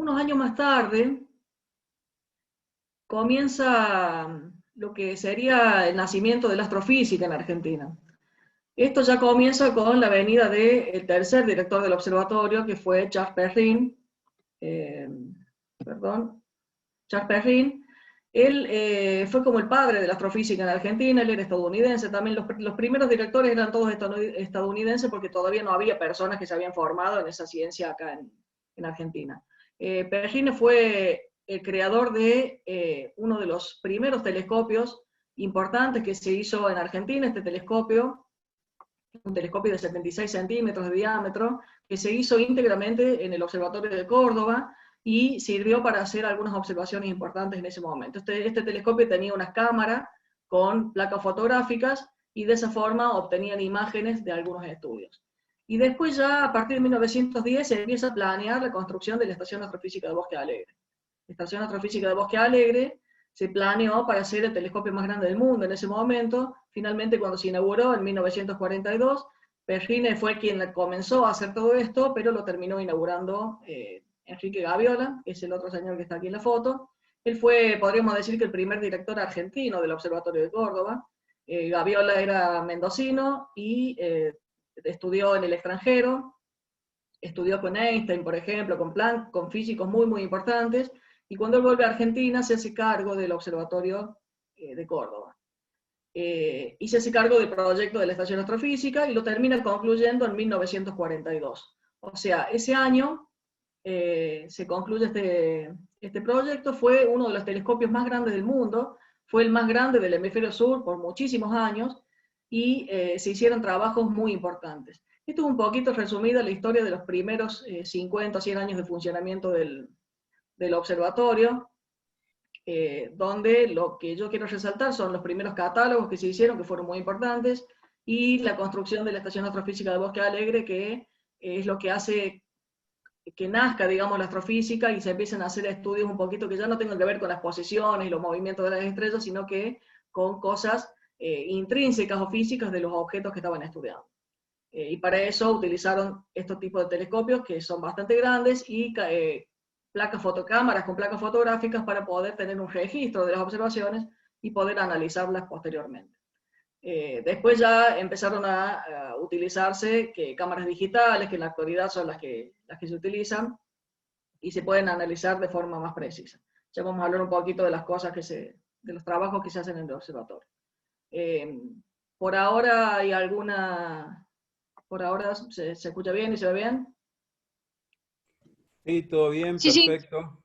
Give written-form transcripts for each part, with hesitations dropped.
Unos años más tarde comienza lo que sería el nacimiento de la astrofísica en Argentina. Esto ya comienza con la venida del tercer director del observatorio, que fue Charles Perrin. eh, perdón, Charles Perrin. Él fue como el padre de la astrofísica en Argentina, él era estadounidense, también los primeros directores eran todos estadounidenses porque todavía no había personas que se habían formado en esa ciencia acá en Argentina. Perrin fue el creador de uno de los primeros telescopios importantes que se hizo en Argentina, este telescopio, un telescopio de 76 centímetros de diámetro, que se hizo íntegramente en el Observatorio de Córdoba y sirvió para hacer algunas observaciones importantes en ese momento. Este telescopio tenía unas cámaras con placas fotográficas y de esa forma obtenían imágenes de algunos estudios. Y después ya, a partir de 1910, se empieza a planear la construcción de la Estación Astrofísica de Bosque Alegre. La Estación Astrofísica de Bosque Alegre se planeó para ser el telescopio más grande del mundo en ese momento. Finalmente, cuando se inauguró en 1942, Perrine fue quien comenzó a hacer todo esto, pero lo terminó inaugurando Enrique Gaviola, que es el otro señor que está aquí en la foto. Él fue, podríamos decir, que el primer director argentino del Observatorio de Córdoba. Gaviola era mendocino y estudió en el extranjero, estudió con Einstein, por ejemplo, con Planck, con físicos muy, muy importantes, y cuando él vuelve a Argentina se hace cargo del Observatorio de Córdoba. Y se hace cargo del proyecto de la Estación Astrofísica y lo termina concluyendo en 1942. O sea, ese año se concluye este proyecto, fue uno de los telescopios más grandes del mundo, fue el más grande del hemisferio sur por muchísimos años, y se hicieron trabajos muy importantes. Esto es un poquito resumida la historia de los primeros 50 o 100 años de funcionamiento del observatorio, donde lo que yo quiero resaltar son los primeros catálogos que se hicieron, que fueron muy importantes, y la construcción de la Estación Astrofísica de Bosque Alegre, que es lo que hace que nazca, digamos, la astrofísica y se empiecen a hacer estudios un poquito que ya no tengan que ver con las posiciones y los movimientos de las estrellas, sino que con cosas intrínsecas o físicas de los objetos que estaban estudiando. Y para eso utilizaron estos tipos de telescopios que son bastante grandes y cámaras con placas fotográficas para poder tener un registro de las observaciones y poder analizarlas posteriormente. Después ya empezaron a utilizarse cámaras digitales, que en la actualidad son las que se utilizan y se pueden analizar de forma más precisa. Ya vamos a hablar un poquito de las cosas de los trabajos que se hacen en el observatorio. Por ahora hay por ahora se escucha bien y se ve bien. Sí, todo bien, Sí, sí. perfecto.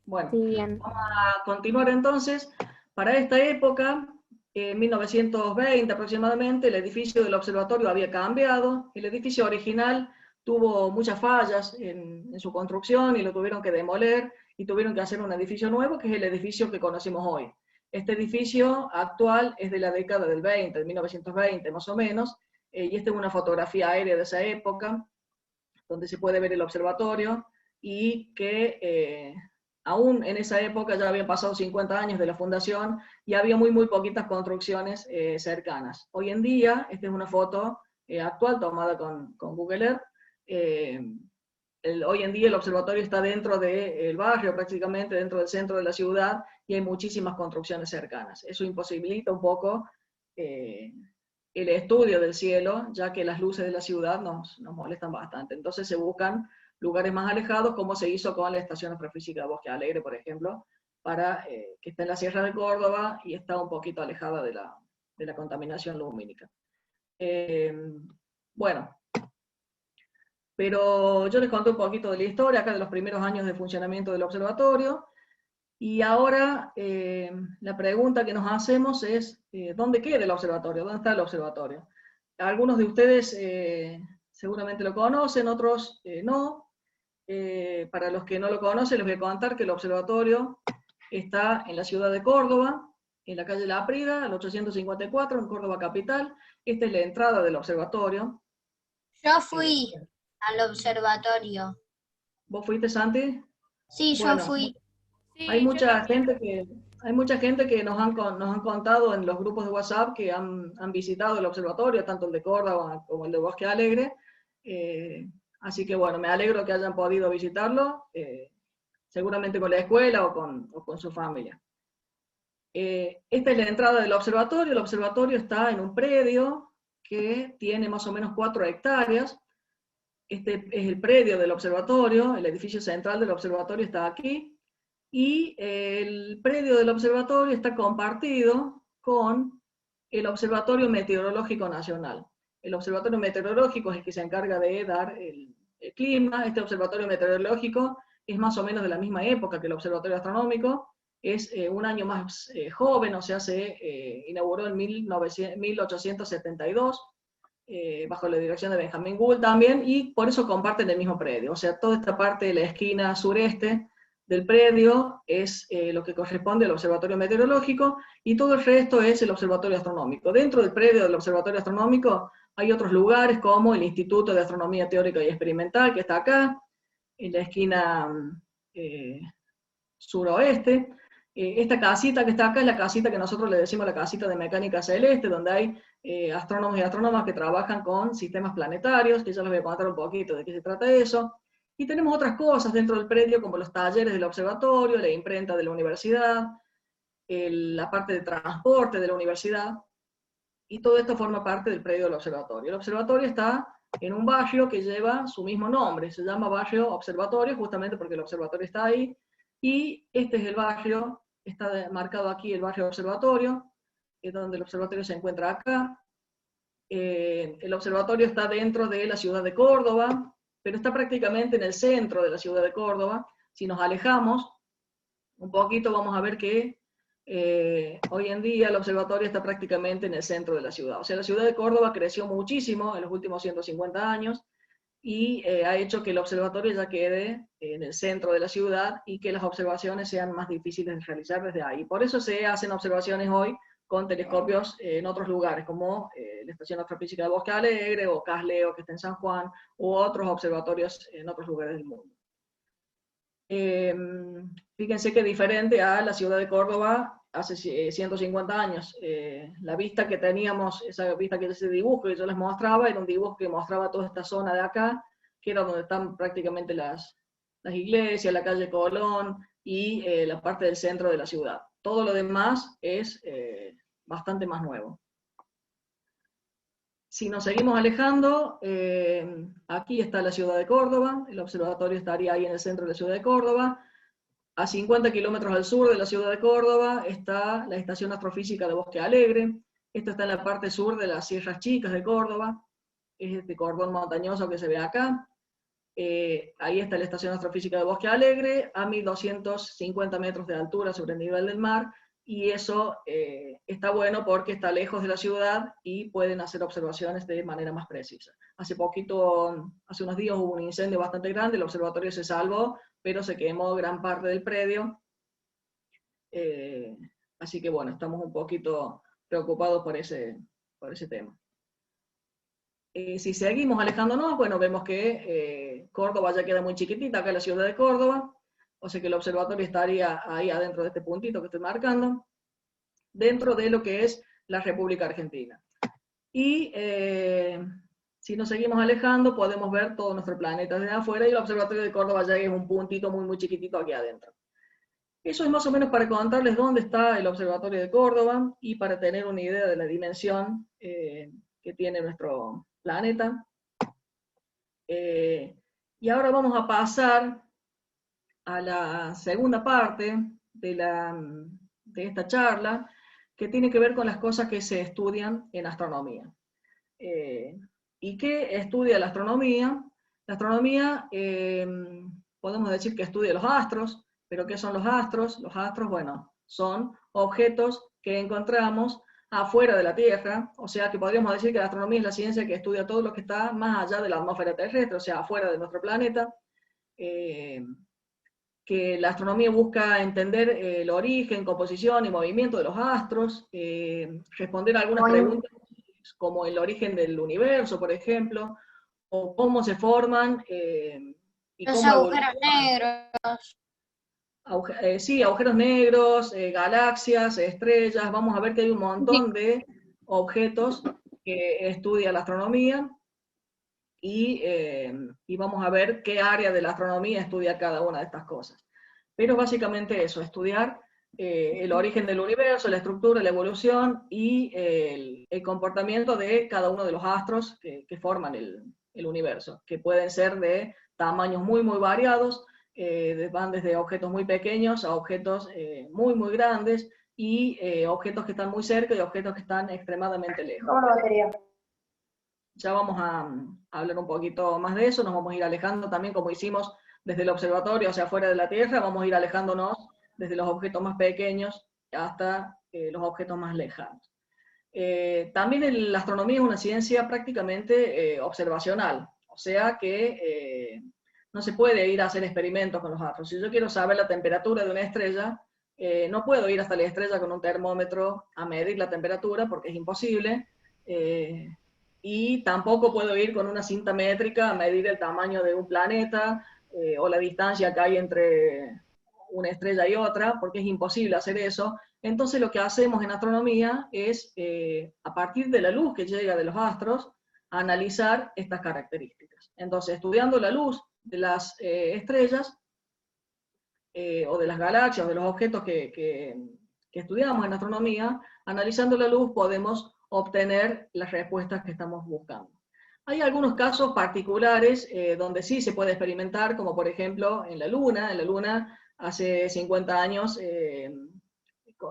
Bueno, Sí, bien. vamos a continuar entonces. Para esta época, en 1920 aproximadamente, el edificio del observatorio había cambiado. El edificio original tuvo muchas fallas en su construcción y lo tuvieron que demoler y tuvieron que hacer un edificio nuevo, que es el edificio que conocemos hoy. Este edificio actual es de la década del 20, de 1920 más o menos, y esta es una fotografía aérea de esa época, donde se puede ver el observatorio y que aún en esa época ya habían pasado 50 años de la fundación y había muy, muy poquitas construcciones cercanas. Hoy en día, esta es una foto actual tomada con Google Earth. Hoy en día el observatorio está dentro del barrio, prácticamente dentro del centro de la ciudad, y hay muchísimas construcciones cercanas. Eso imposibilita un poco el estudio del cielo, ya que las luces de la ciudad nos molestan bastante. Entonces se buscan lugares más alejados, como se hizo con la Estación Astrofísica de Bosque Alegre, por ejemplo, que está en la Sierra de Córdoba y está un poquito alejada de la contaminación lumínica. Bueno, pero yo les conté un poquito de la historia, acá de los primeros años de funcionamiento del observatorio, y ahora la pregunta que nos hacemos es, ¿dónde queda el observatorio? ¿Dónde está el observatorio? Algunos de ustedes seguramente lo conocen, otros no. Para los que no lo conocen, les voy a contar que el observatorio está en la ciudad de Córdoba, en la calle La Prida, al 854, en Córdoba capital. Esta es la entrada del observatorio. Yo fui al observatorio. ¿Vos fuiste, Santi? Sí, yo Bueno, fui. hay Sí, yo mucha también. gente que nos han contado en los grupos de WhatsApp que han visitado el observatorio, tanto el de Córdoba como el de Bosque Alegre. Así que bueno, me alegro que hayan podido visitarlo. seguramente con la escuela o con su familia. Esta es la entrada del observatorio. El observatorio está en un predio que tiene más o menos 4 hectáreas. Este es el predio del observatorio, el edificio central del observatorio está aquí, y el predio del observatorio está compartido con el Observatorio Meteorológico Nacional. El Observatorio Meteorológico es el que se encarga de dar el clima. Este observatorio meteorológico es más o menos de la misma época que el Observatorio Astronómico, es un año más joven, o sea, se inauguró en 1872, bajo la dirección de Benjamin Gould también, y por eso comparten el mismo predio. O sea, toda esta parte de la esquina sureste del predio es lo que corresponde al Observatorio Meteorológico, y todo el resto es el Observatorio Astronómico. Dentro del predio del Observatorio Astronómico hay otros lugares como el Instituto de Astronomía Teórica y Experimental, que está acá, en la esquina suroeste. Esta casita que está acá es la casita que nosotros le decimos la casita de mecánica celeste, donde hay astrónomos y astrónomas que trabajan con sistemas planetarios, que ya les voy a contar un poquito de qué se trata eso. Y tenemos otras cosas dentro del predio, como los talleres del observatorio, la imprenta de la universidad, la parte de transporte de la universidad, y todo esto forma parte del predio del observatorio. El observatorio está en un barrio que lleva su mismo nombre, se llama Barrio Observatorio, justamente porque el observatorio está ahí, y este es el barrio, está marcado aquí el barrio Observatorio, es donde el observatorio se encuentra acá. El observatorio está dentro de la ciudad de Córdoba, pero está prácticamente en el centro de la ciudad de Córdoba. Si nos alejamos un poquito, vamos a ver que hoy en día el observatorio está prácticamente en el centro de la ciudad. O sea, la ciudad de Córdoba creció muchísimo en los últimos 150 años, y ha hecho que el observatorio ya quede en el centro de la ciudad y que las observaciones sean más difíciles de realizar desde ahí. Por eso se hacen observaciones hoy con telescopios en otros lugares, como la Estación Astrofísica de Bosque Alegre, o CASLEO, que está en San Juan, u otros observatorios en otros lugares del mundo. Fíjense que diferente a la ciudad de Córdoba hace 150 años. La vista que teníamos, esa vista que ese dibujo que yo les mostraba, era un dibujo que mostraba toda esta zona de acá, que era donde están prácticamente las iglesias, la calle Colón y la parte del centro de la ciudad. Todo lo demás es bastante más nuevo. Si nos seguimos alejando, aquí está la ciudad de Córdoba, el observatorio estaría ahí en el centro de la ciudad de Córdoba. A 50 kilómetros al sur de la ciudad de Córdoba está la Estación Astrofísica de Bosque Alegre. Esto está en la parte sur de las Sierras Chicas de Córdoba, es este cordón montañoso que se ve acá. Ahí está la Estación Astrofísica de Bosque Alegre, a 1250 metros de altura sobre el nivel del mar, y eso está bueno porque está lejos de la ciudad y pueden hacer observaciones de manera más precisa. Hace unos días hubo un incendio bastante grande, el observatorio se salvó, pero se quemó gran parte del predio, así que bueno, estamos un poquito preocupados por ese tema. Si seguimos alejándonos, bueno, vemos que Córdoba ya queda muy chiquitita, acá en la ciudad de Córdoba, o sea que el observatorio estaría ahí adentro de este puntito que estoy marcando, dentro de lo que es la República Argentina. Y si nos seguimos alejando, podemos ver todo nuestro planeta desde afuera, y el observatorio de Córdoba ya es un puntito muy, muy chiquitito aquí adentro. Eso es más o menos para contarles dónde está el observatorio de Córdoba, y para tener una idea de la dimensión que tiene nuestro planeta. Y ahora vamos a pasar a la segunda parte de esta charla, que tiene que ver con las cosas que se estudian en astronomía. ¿Y qué estudia la astronomía? La astronomía, podemos decir que estudia los astros, pero ¿qué son los astros? Los astros, bueno, son objetos que encontramos afuera de la Tierra, o sea que podríamos decir que la astronomía es la ciencia que estudia todo lo que está más allá de la atmósfera terrestre, o sea, afuera de nuestro planeta. Que la astronomía busca entender el origen, composición y movimiento de los astros, responder a algunas preguntas como el origen del universo, por ejemplo, o cómo se forman y Los cómo agujeros negros. Sí, agujeros negros, galaxias, estrellas. Vamos a ver que hay un montón de objetos que estudia la astronomía, y vamos a ver qué área de la astronomía estudia cada una de estas cosas. Pero básicamente eso, estudiar el origen del universo, la estructura, la evolución y el comportamiento de cada uno de los astros que forman el universo, que pueden ser de tamaños muy, muy variados, van desde objetos muy pequeños a objetos muy, muy grandes, y objetos que están muy cerca y objetos que están extremadamente lejos. ¿Cómo la batería? Ya vamos a hablar un poquito más de eso, nos vamos a ir alejando también, como hicimos desde el observatorio hacia afuera de la Tierra, vamos a ir alejándonos desde los objetos más pequeños hasta los objetos más lejanos. También la astronomía es una ciencia prácticamente observacional, o sea que no se puede ir a hacer experimentos con los astros. Si yo quiero saber la temperatura de una estrella, no puedo ir hasta la estrella con un termómetro a medir la temperatura porque es imposible, y tampoco puedo ir con una cinta métrica a medir el tamaño de un planeta o la distancia que hay entre una estrella y otra, porque es imposible hacer eso. Entonces lo que hacemos en astronomía es, a partir de la luz que llega de los astros, analizar estas características. Entonces, estudiando la luz de las estrellas, o de las galaxias, o de los objetos que estudiamos en astronomía, analizando la luz podemos obtener las respuestas que estamos buscando. Hay algunos casos particulares donde sí se puede experimentar, como por ejemplo en la Luna. En la Luna hace 50 años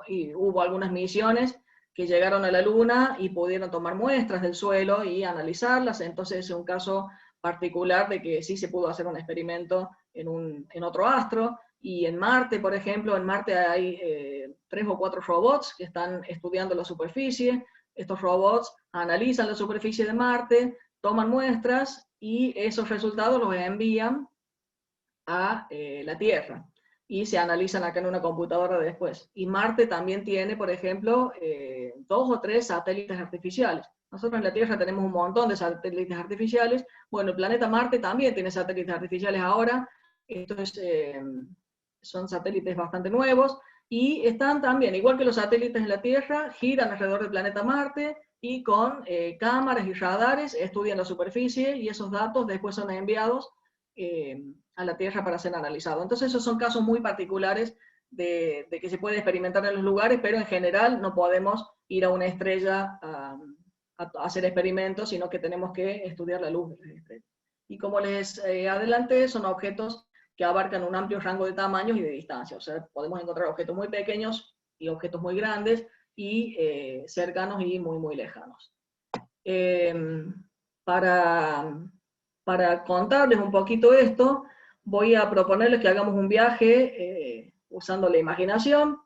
y hubo algunas misiones que llegaron a la Luna y pudieron tomar muestras del suelo y analizarlas. Entonces es un caso particular de que sí se pudo hacer un experimento en otro astro. Y en Marte, por ejemplo, en Marte hay 3 o 4 robots que están estudiando la superficie. Estos robots analizan la superficie de Marte, toman muestras y esos resultados los envían a la Tierra y se analizan acá en una computadora después. Y Marte también tiene, por ejemplo, 2 o 3 satélites artificiales. Nosotros en la Tierra tenemos un montón de satélites artificiales. Bueno, el planeta Marte también tiene satélites artificiales ahora. Estos son satélites bastante nuevos y están también, igual que los satélites en la Tierra, giran alrededor del planeta Marte y con cámaras y radares estudian la superficie y esos datos después son enviados a la Tierra para ser analizado. Entonces esos son casos muy particulares de que se puede experimentar en los lugares, pero en general no podemos ir a una estrella a hacer experimentos, sino que tenemos que estudiar la luz de las estrellas. Y como les adelanté, son objetos que abarcan un amplio rango de tamaños y de distancia. O sea, podemos encontrar objetos muy pequeños y objetos muy grandes y cercanos y muy, muy lejanos. Para contarles un poquito esto, voy a proponerles que hagamos un viaje usando la imaginación,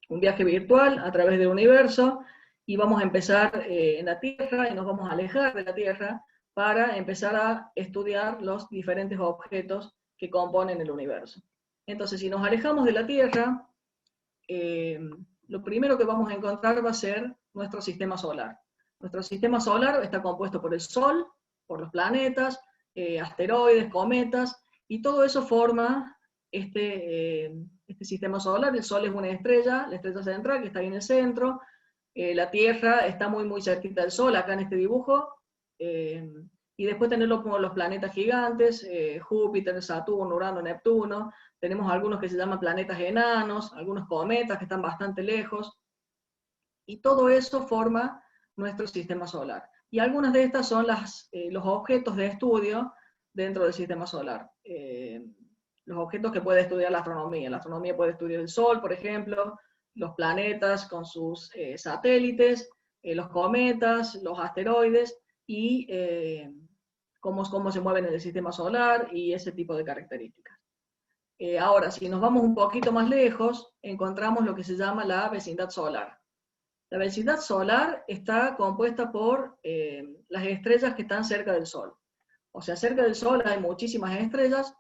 un viaje virtual a través del universo, y vamos a empezar en la Tierra y nos vamos a alejar de la Tierra para empezar a estudiar los diferentes objetos que componen el universo. Entonces, si nos alejamos de la Tierra, lo primero que vamos a encontrar va a ser nuestro sistema solar. Nuestro sistema solar está compuesto por el Sol, por los planetas, asteroides, cometas, y todo eso forma este sistema solar. El Sol es una estrella, la estrella central que está ahí en el centro. La Tierra está muy, muy cerquita del Sol, acá en este dibujo. Y después tenerlo como los planetas gigantes, Júpiter, Saturno, Urano, Neptuno. Tenemos algunos que se llaman planetas enanos, algunos cometas que están bastante lejos. Y todo eso forma nuestro sistema solar. Y algunas de estas son los objetos de estudio dentro del sistema solar. Los objetos que puede estudiar la astronomía. La astronomía puede estudiar el Sol, por ejemplo, los planetas con sus satélites, los cometas, los asteroides, y cómo se mueven en el sistema solar y ese tipo de características. Ahora, si nos vamos un poquito más lejos, encontramos lo que se llama la vecindad solar. La vecindad solar está compuesta por las estrellas que están cerca del Sol. O sea, cerca del Sol hay muchísimas estrellas.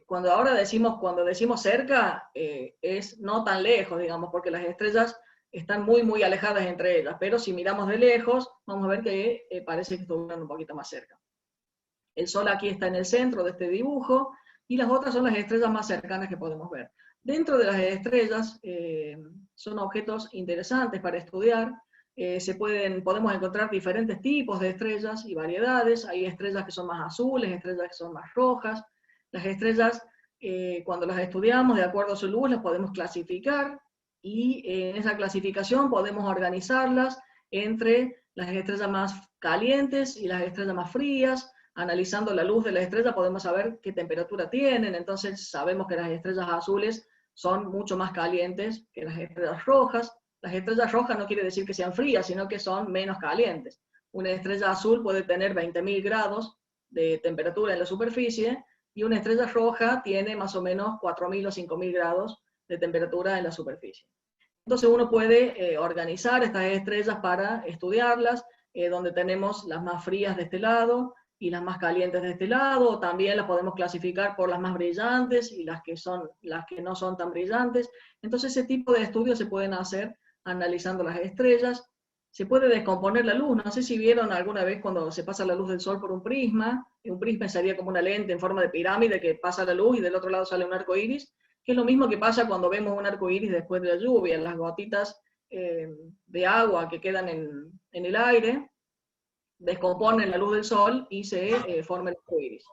Cuando decimos cerca, es no tan lejos, digamos, porque las estrellas están muy, muy alejadas entre ellas, pero si miramos de lejos, vamos a ver que parece que estuvieran un poquito más cerca. El Sol aquí está en el centro de este dibujo, y las otras son las estrellas más cercanas que podemos ver. Dentro de las estrellas son objetos interesantes para estudiar. Podemos encontrar diferentes tipos de estrellas y variedades. Hay estrellas que son más azules, estrellas que son más rojas. Las estrellas Cuando las estudiamos de acuerdo a su luz, las podemos clasificar, y en esa clasificación podemos organizarlas entre las estrellas más calientes y las estrellas más frías. Analizando la luz de la estrella podemos saber qué temperatura tienen, entonces sabemos que las estrellas azules son mucho más calientes que las estrellas rojas. Las estrellas rojas no quiere decir que sean frías, sino que son menos calientes. Una estrella azul puede tener 20.000 grados de temperatura en la superficie, y una estrella roja tiene más o menos 4.000 o 5.000 grados de temperatura en la superficie. Entonces uno puede organizar estas estrellas para estudiarlas, donde tenemos las más frías de este lado y las más calientes de este lado, o también las podemos clasificar por las más brillantes y las que no son tan brillantes. Entonces ese tipo de estudios se pueden hacer analizando las estrellas. Se puede descomponer la luz, no sé si vieron alguna vez cuando se pasa la luz del sol por un prisma sería como una lente en forma de pirámide que pasa la luz y del otro lado sale un arco iris, que es lo mismo que pasa cuando vemos un arco iris después de la lluvia, las gotitas de agua que quedan en el aire, descomponen la luz del sol y se forma el arco iris.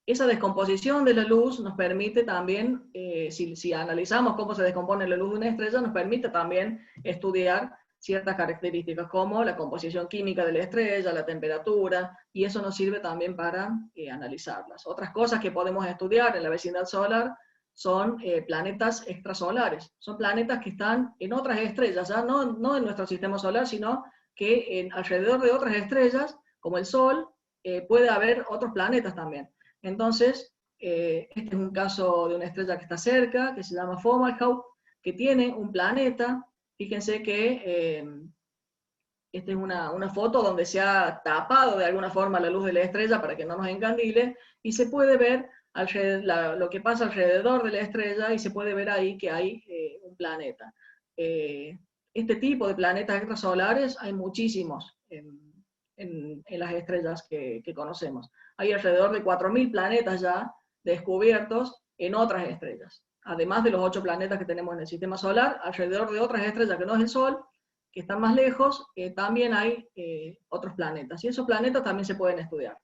Esa descomposición de la luz nos permite también, si analizamos cómo se descompone la luz de una estrella, nos permite también estudiar ciertas características como la composición química de la estrella, la temperatura, y eso nos sirve también para analizarlas. Otras cosas que podemos estudiar en la vecindad solar son planetas extrasolares. Son planetas que están en otras estrellas, ya no en nuestro sistema solar, sino que alrededor de otras estrellas, como el Sol, puede haber otros planetas también. Entonces, este es un caso de una estrella que está cerca, que se llama Fomalhaut, que tiene un planeta. Fíjense que esta es una foto donde se ha tapado de alguna forma la luz de la estrella para que no nos encandile, y se puede ver lo que pasa alrededor de la estrella, y se puede ver ahí que hay un planeta. Este tipo de planetas extrasolares hay muchísimos en las estrellas que conocemos. Hay alrededor de 4.000 planetas ya descubiertos en otras estrellas. Además de los 8 planetas que tenemos en el sistema solar, alrededor de otras estrellas que no es el Sol, que están más lejos, también hay otros planetas. Y esos planetas también se pueden estudiar.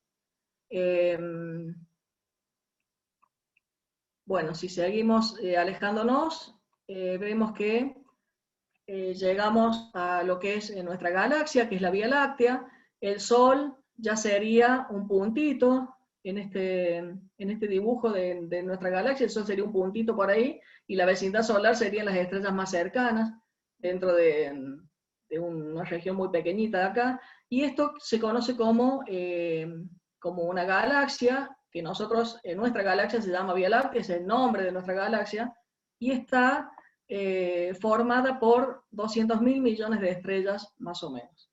Bueno, si seguimos alejándonos, vemos que llegamos a lo que es nuestra galaxia, que es la Vía Láctea. El Sol ya sería un puntito en este dibujo de nuestra galaxia. El Sol sería un puntito por ahí, y la vecindad solar serían las estrellas más cercanas, dentro de una región muy pequeñita de acá. Y esto se conoce como una galaxia, que nosotros, nuestra galaxia se llama Vía Láctea, es el nombre de nuestra galaxia, y está formada por 200.000 millones de estrellas, más o menos.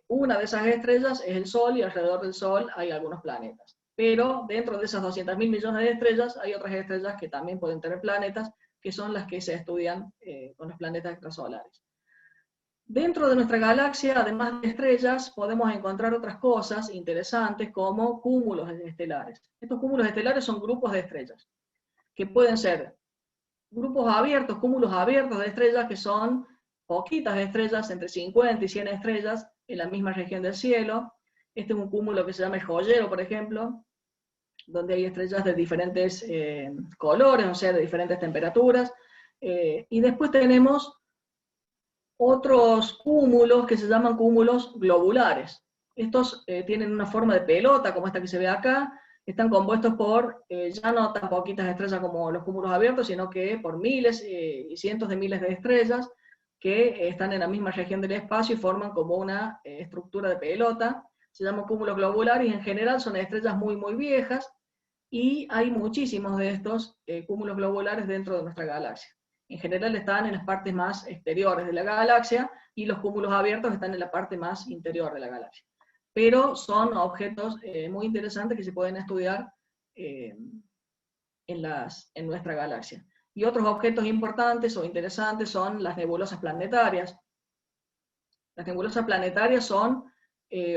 Una de esas estrellas es el Sol, y alrededor del Sol hay algunos planetas. Pero dentro de esas 200.000 millones de estrellas hay otras estrellas que también pueden tener planetas, que son las que se estudian con los planetas extrasolares. Dentro de nuestra galaxia, además de estrellas, podemos encontrar otras cosas interesantes como cúmulos estelares. Estos cúmulos estelares son grupos de estrellas, que pueden ser grupos abiertos, cúmulos abiertos de estrellas, que son poquitas estrellas, entre 50 y 100 estrellas en la misma región del cielo. Este es un cúmulo que se llama el joyero, por ejemplo, donde hay estrellas de diferentes colores, o sea, de diferentes temperaturas. Y después tenemos otros cúmulos que se llaman cúmulos globulares. Estos tienen una forma de pelota, como esta que se ve acá. Están compuestos por ya no tan poquitas estrellas como los cúmulos abiertos, sino que por miles y cientos de miles de estrellas que están en la misma región del espacio y forman como una estructura de pelota. Se llaman cúmulos globulares, y en general son estrellas muy, muy viejas, y hay muchísimos de estos cúmulos globulares dentro de nuestra galaxia. En general están en las partes más exteriores de la galaxia, y los cúmulos abiertos están en la parte más interior de la galaxia. Pero son objetos muy interesantes que se pueden estudiar en nuestra galaxia. Y otros objetos importantes o interesantes son las nebulosas planetarias. Las nebulosas planetarias son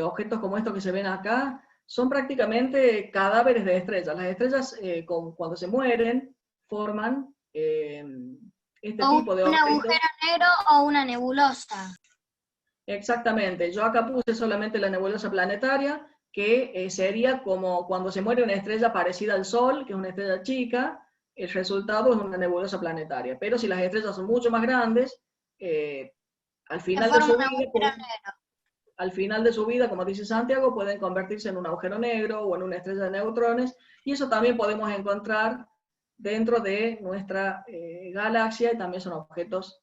objetos como estos que se ven acá, son prácticamente cadáveres de estrellas. Las estrellas, cuando se mueren, forman este tipo de Un objetos. agujero negro o una nebulosa. Exactamente. Yo acá puse solamente la nebulosa planetaria, que sería como cuando se muere una estrella parecida al Sol, que es una estrella chica, el resultado es una nebulosa planetaria. Pero si las estrellas son mucho más grandes, al Se final de forma su un vida, agujero negro. al final de su vida, como dice Santiago, pueden convertirse en un agujero negro o en una estrella de neutrones, y eso también podemos encontrar dentro de nuestra galaxia, y también son objetos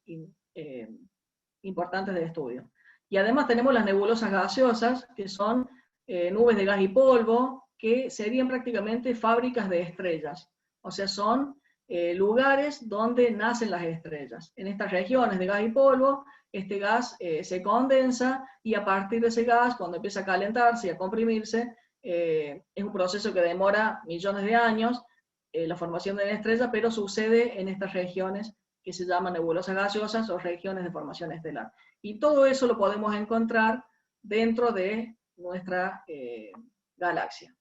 importantes de estudio. Y además tenemos las nebulosas gaseosas, que son nubes de gas y polvo, que serían prácticamente fábricas de estrellas. O sea, son lugares donde nacen las estrellas. En estas regiones de gas y polvo, este gas se condensa, y a partir de ese gas, cuando empieza a calentarse y a comprimirse, es un proceso que demora millones de años, la formación de la estrella, pero sucede en estas regiones que se llaman nebulosas gaseosas o regiones de formación estelar. Y todo eso lo podemos encontrar dentro de nuestra galaxia.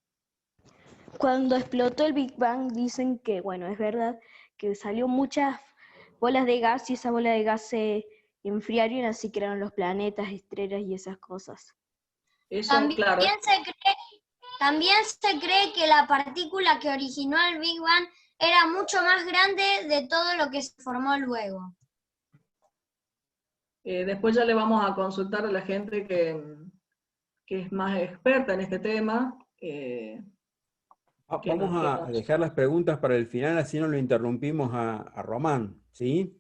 Cuando explotó el Big Bang dicen que, bueno, es verdad, que salió muchas bolas de gas y esas bolas de gas se enfriaron, así crearon los planetas, estrellas y esas cosas. Eso, También claro, se cree que la partícula que originó el Big Bang era mucho más grande de todo lo que se formó luego. después ya le vamos a consultar a la gente que es más experta en este tema. Vamos a dejar las preguntas para el final, así no lo interrumpimos a Román, ¿sí?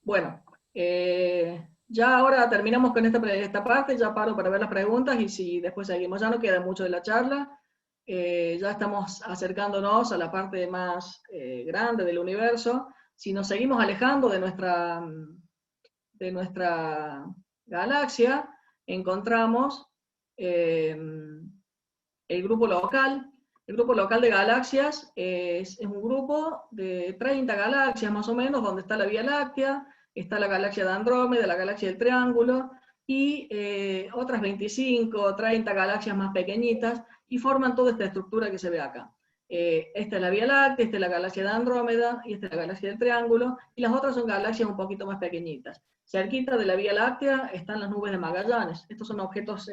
Bueno, ya ahora terminamos con esta parte, ya paro para ver las preguntas, y si después seguimos, ya no queda mucho de la charla. Ya estamos acercándonos a la parte más grande del universo. Si nos seguimos alejando de nuestra galaxia, encontramos el grupo local. El grupo local de galaxias es un grupo de 30 galaxias más o menos, donde está la Vía Láctea, está la galaxia de Andrómeda, la galaxia del Triángulo, y otras 25 o 30 galaxias más pequeñitas, y forman toda esta estructura que se ve acá. Esta es la Vía Láctea, esta es la galaxia de Andrómeda, y esta es la galaxia del Triángulo, y las otras son galaxias un poquito más pequeñitas. Cerquita de la Vía Láctea están las nubes de Magallanes. Estos son objetos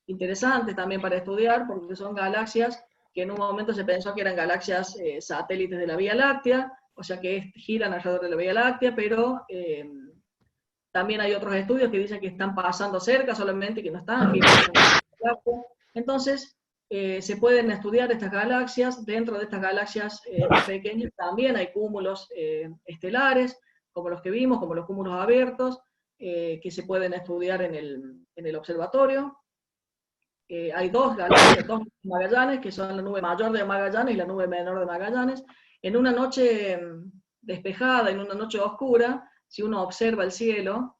interesantes también para estudiar, porque son galaxias que en un momento se pensó que eran galaxias satélites de la Vía Láctea, o sea que giran alrededor de la Vía Láctea, pero también hay otros estudios que dicen que están pasando cerca solamente, que no están girando. Entonces, se pueden estudiar estas galaxias. Dentro de estas galaxias más pequeñas también hay cúmulos estelares, como los que vimos, como los cúmulos abiertos, que se pueden estudiar en el observatorio. Hay dos galaxias, dos Magallanes, que son la nube mayor de Magallanes y la nube menor de Magallanes. En una noche despejada, en una noche oscura, si uno observa el cielo,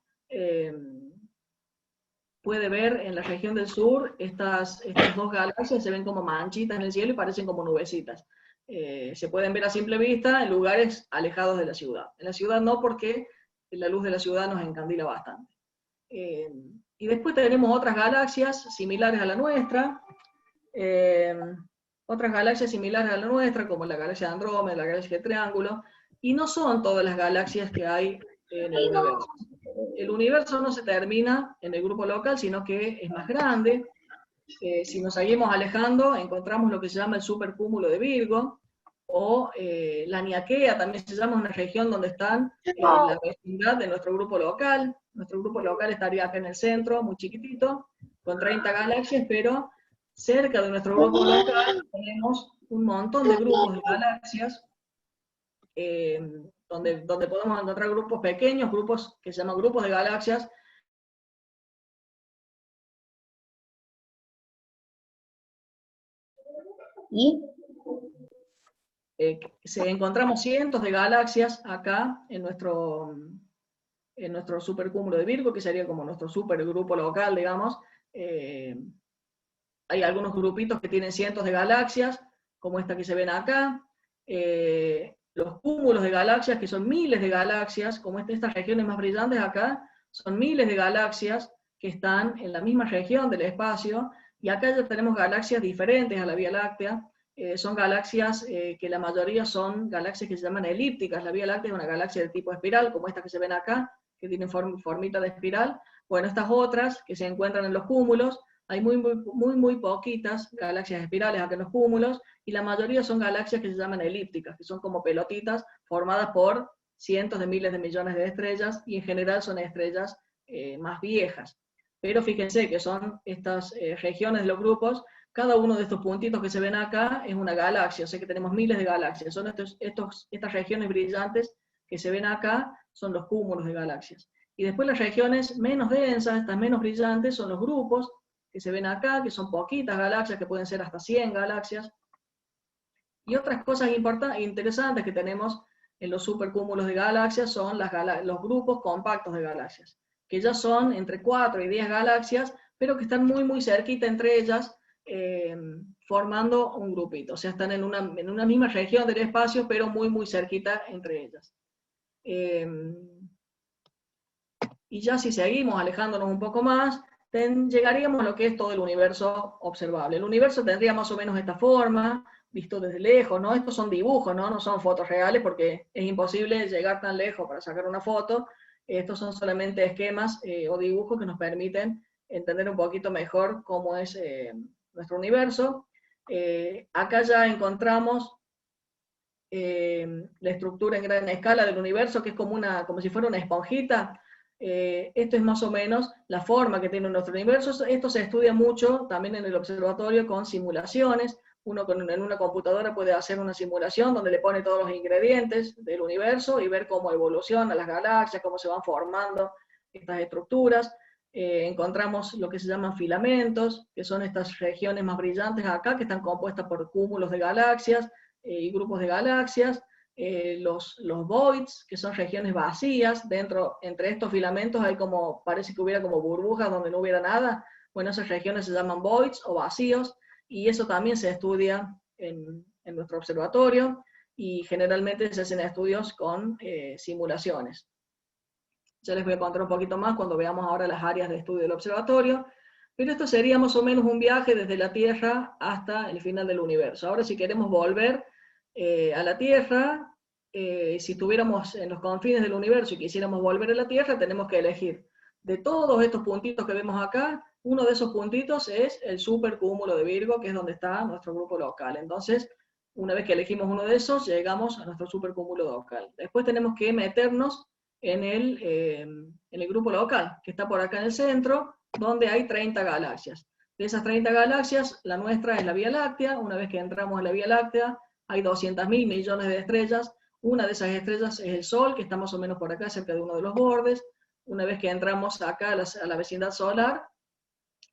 puede ver en la región del sur estas dos galaxias, se ven como manchitas en el cielo y parecen como nubecitas. Se pueden ver a simple vista en lugares alejados de la ciudad. En la ciudad no, porque la luz de la ciudad nos encandila bastante. Y después tenemos otras galaxias similares a la nuestra, como la galaxia de Andrómeda, la galaxia de Triángulo, y no son todas las galaxias que hay en el universo. El universo no se termina en el grupo local, sino que es más grande. Si nos seguimos alejando, encontramos lo que se llama el supercúmulo de Virgo, o la Niaquea, también se llama, una región donde están la vecindad de nuestro grupo local. Nuestro grupo local estaría acá en el centro, muy chiquitito, con 30 galaxias, pero cerca de nuestro grupo local tenemos un montón de grupos de galaxias, donde podemos encontrar grupos pequeños, grupos que se llaman grupos de galaxias. ¿Y? Encontramos cientos de galaxias acá en nuestro supercúmulo de Virgo, que sería como nuestro supergrupo local, digamos. Hay algunos grupitos que tienen cientos de galaxias, como esta que se ven acá. Los cúmulos de galaxias, que son miles de galaxias, como estas regiones más brillantes acá, son miles de galaxias que están en la misma región del espacio, y acá ya tenemos galaxias diferentes a la Vía Láctea. Son galaxias que la mayoría son galaxias que se llaman elípticas. La Vía Láctea es una galaxia de tipo espiral, como esta que se ven acá, que tiene formita de espiral. Bueno, estas otras que se encuentran en los cúmulos, hay muy poquitas galaxias espirales acá en los cúmulos, y la mayoría son galaxias que se llaman elípticas, que son como pelotitas formadas por cientos de miles de millones de estrellas, y en general son estrellas más viejas. Pero fíjense que son estas regiones de los grupos, cada uno de estos puntitos que se ven acá es una galaxia, o sea que tenemos miles de galaxias. Son estas regiones brillantes que se ven acá, son los cúmulos de galaxias. Y después las regiones menos densas, estas menos brillantes, son los grupos que se ven acá, que son poquitas galaxias, que pueden ser hasta 100 galaxias. Y otras cosas interesantes que tenemos en los supercúmulos de galaxias son los grupos compactos de galaxias, que ya son entre 4 y 10 galaxias, pero que están muy cerquita entre ellas, formando un grupito. O sea, están en una misma región del espacio, pero muy cerquita entre ellas. Y ya si seguimos alejándonos un poco más, llegaríamos a lo que es todo el universo observable. El universo tendría más o menos esta forma, visto desde lejos, ¿no? Estos son dibujos, ¿no? No son fotos reales porque es imposible llegar tan lejos para sacar una foto. Estos son solamente esquemas o dibujos que nos permiten entender un poquito mejor cómo es nuestro universo. Acá ya encontramos la estructura en gran escala del universo, que es como si fuera una esponjita. Esto es más o menos la forma que tiene nuestro universo. Esto se estudia mucho también en el observatorio con simulaciones. Uno en una computadora puede hacer una simulación donde le pone todos los ingredientes del universo y ver cómo evolucionan las galaxias, cómo se van formando estas estructuras. Encontramos lo que se llaman filamentos, que son estas regiones más brillantes acá, que están compuestas por cúmulos de galaxias y grupos de galaxias. Los voids, que son regiones vacías, entre estos filamentos hay parece que hubiera como burbujas donde no hubiera nada. Bueno, esas regiones se llaman voids o vacíos, y eso también se estudia en nuestro observatorio, y generalmente se hacen estudios con simulaciones. Ya les voy a contar un poquito más cuando veamos ahora las áreas de estudio del observatorio, pero esto sería más o menos un viaje desde la Tierra hasta el final del universo. Ahora, si queremos volver a la Tierra, si estuviéramos en los confines del universo y quisiéramos volver a la Tierra, tenemos que elegir de todos estos puntitos que vemos acá. Uno de esos puntitos es el supercúmulo de Virgo, que es donde está nuestro grupo local. Entonces, una vez que elegimos uno de esos, llegamos a nuestro supercúmulo local. Después tenemos que meternos en el grupo local, que está por acá en el centro, donde hay 30 galaxias. De esas 30 galaxias, la nuestra es la Vía Láctea. Una vez que entramos en la Vía Láctea, hay 200.000 millones de estrellas. Una de esas estrellas es el Sol, que está más o menos por acá, cerca de uno de los bordes. Una vez que entramos acá a la vecindad solar,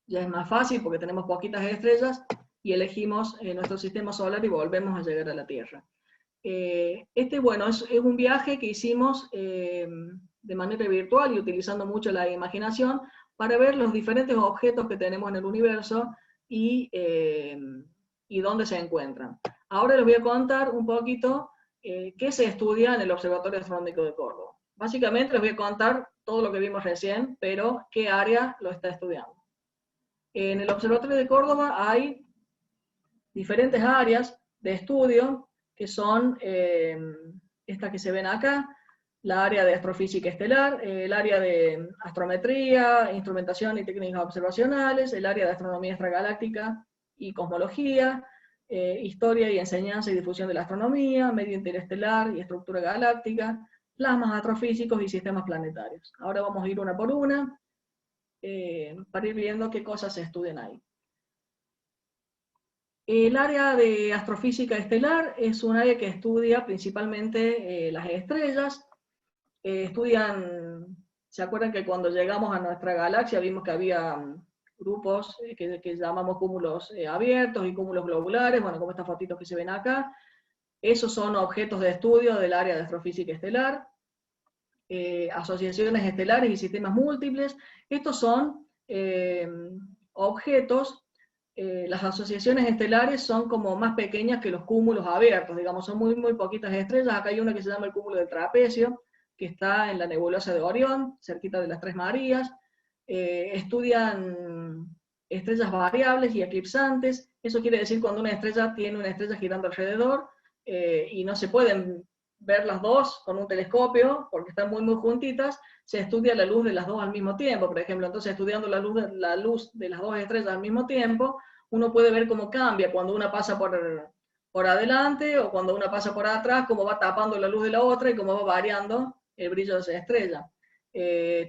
ya es más fácil porque tenemos poquitas estrellas, y elegimos nuestro sistema solar y volvemos a llegar a la Tierra. Bueno, es un viaje que hicimos de manera virtual y utilizando mucho la imaginación para ver los diferentes objetos que tenemos en el universo y dónde se encuentran. Ahora les voy a contar un poquito qué se estudia en el Observatorio Astronómico de Córdoba. Básicamente les voy a contar todo lo que vimos recién, pero qué área lo está estudiando. En el Observatorio de Córdoba hay diferentes áreas de estudio, que son estas que se ven acá: la área de astrofísica estelar, el área de astrometría, instrumentación y técnicas observacionales, el área de astronomía extragaláctica y cosmología, historia y enseñanza y difusión de la astronomía, medio interestelar y estructura galáctica, plasmas astrofísicos y sistemas planetarios. Ahora vamos a ir una por una para ir viendo qué cosas se estudian ahí. El área de astrofísica estelar es un área que estudia principalmente las estrellas. ¿Se acuerdan que cuando llegamos a nuestra galaxia vimos que había grupos que llamamos cúmulos abiertos y cúmulos globulares? Bueno, como estas fotitos que se ven acá. Esos son objetos de estudio del área de astrofísica estelar. Asociaciones estelares y sistemas múltiples. Estos son objetos. Las asociaciones estelares son como más pequeñas que los cúmulos abiertos, digamos, son muy poquitas estrellas. Acá hay una que se llama el cúmulo del Trapecio, que está en la nebulosa de Orión, cerquita de las Tres Marías. Estudian estrellas variables y eclipsantes. Eso quiere decir cuando una estrella tiene una estrella girando alrededor y no se pueden ver las dos con un telescopio, porque están muy juntitas, se estudia la luz de las dos al mismo tiempo, por ejemplo. Entonces, estudiando la luz de las dos estrellas al mismo tiempo, uno puede ver cómo cambia cuando una pasa por adelante o cuando una pasa por atrás, cómo va tapando la luz de la otra y cómo va variando el brillo de esa estrella.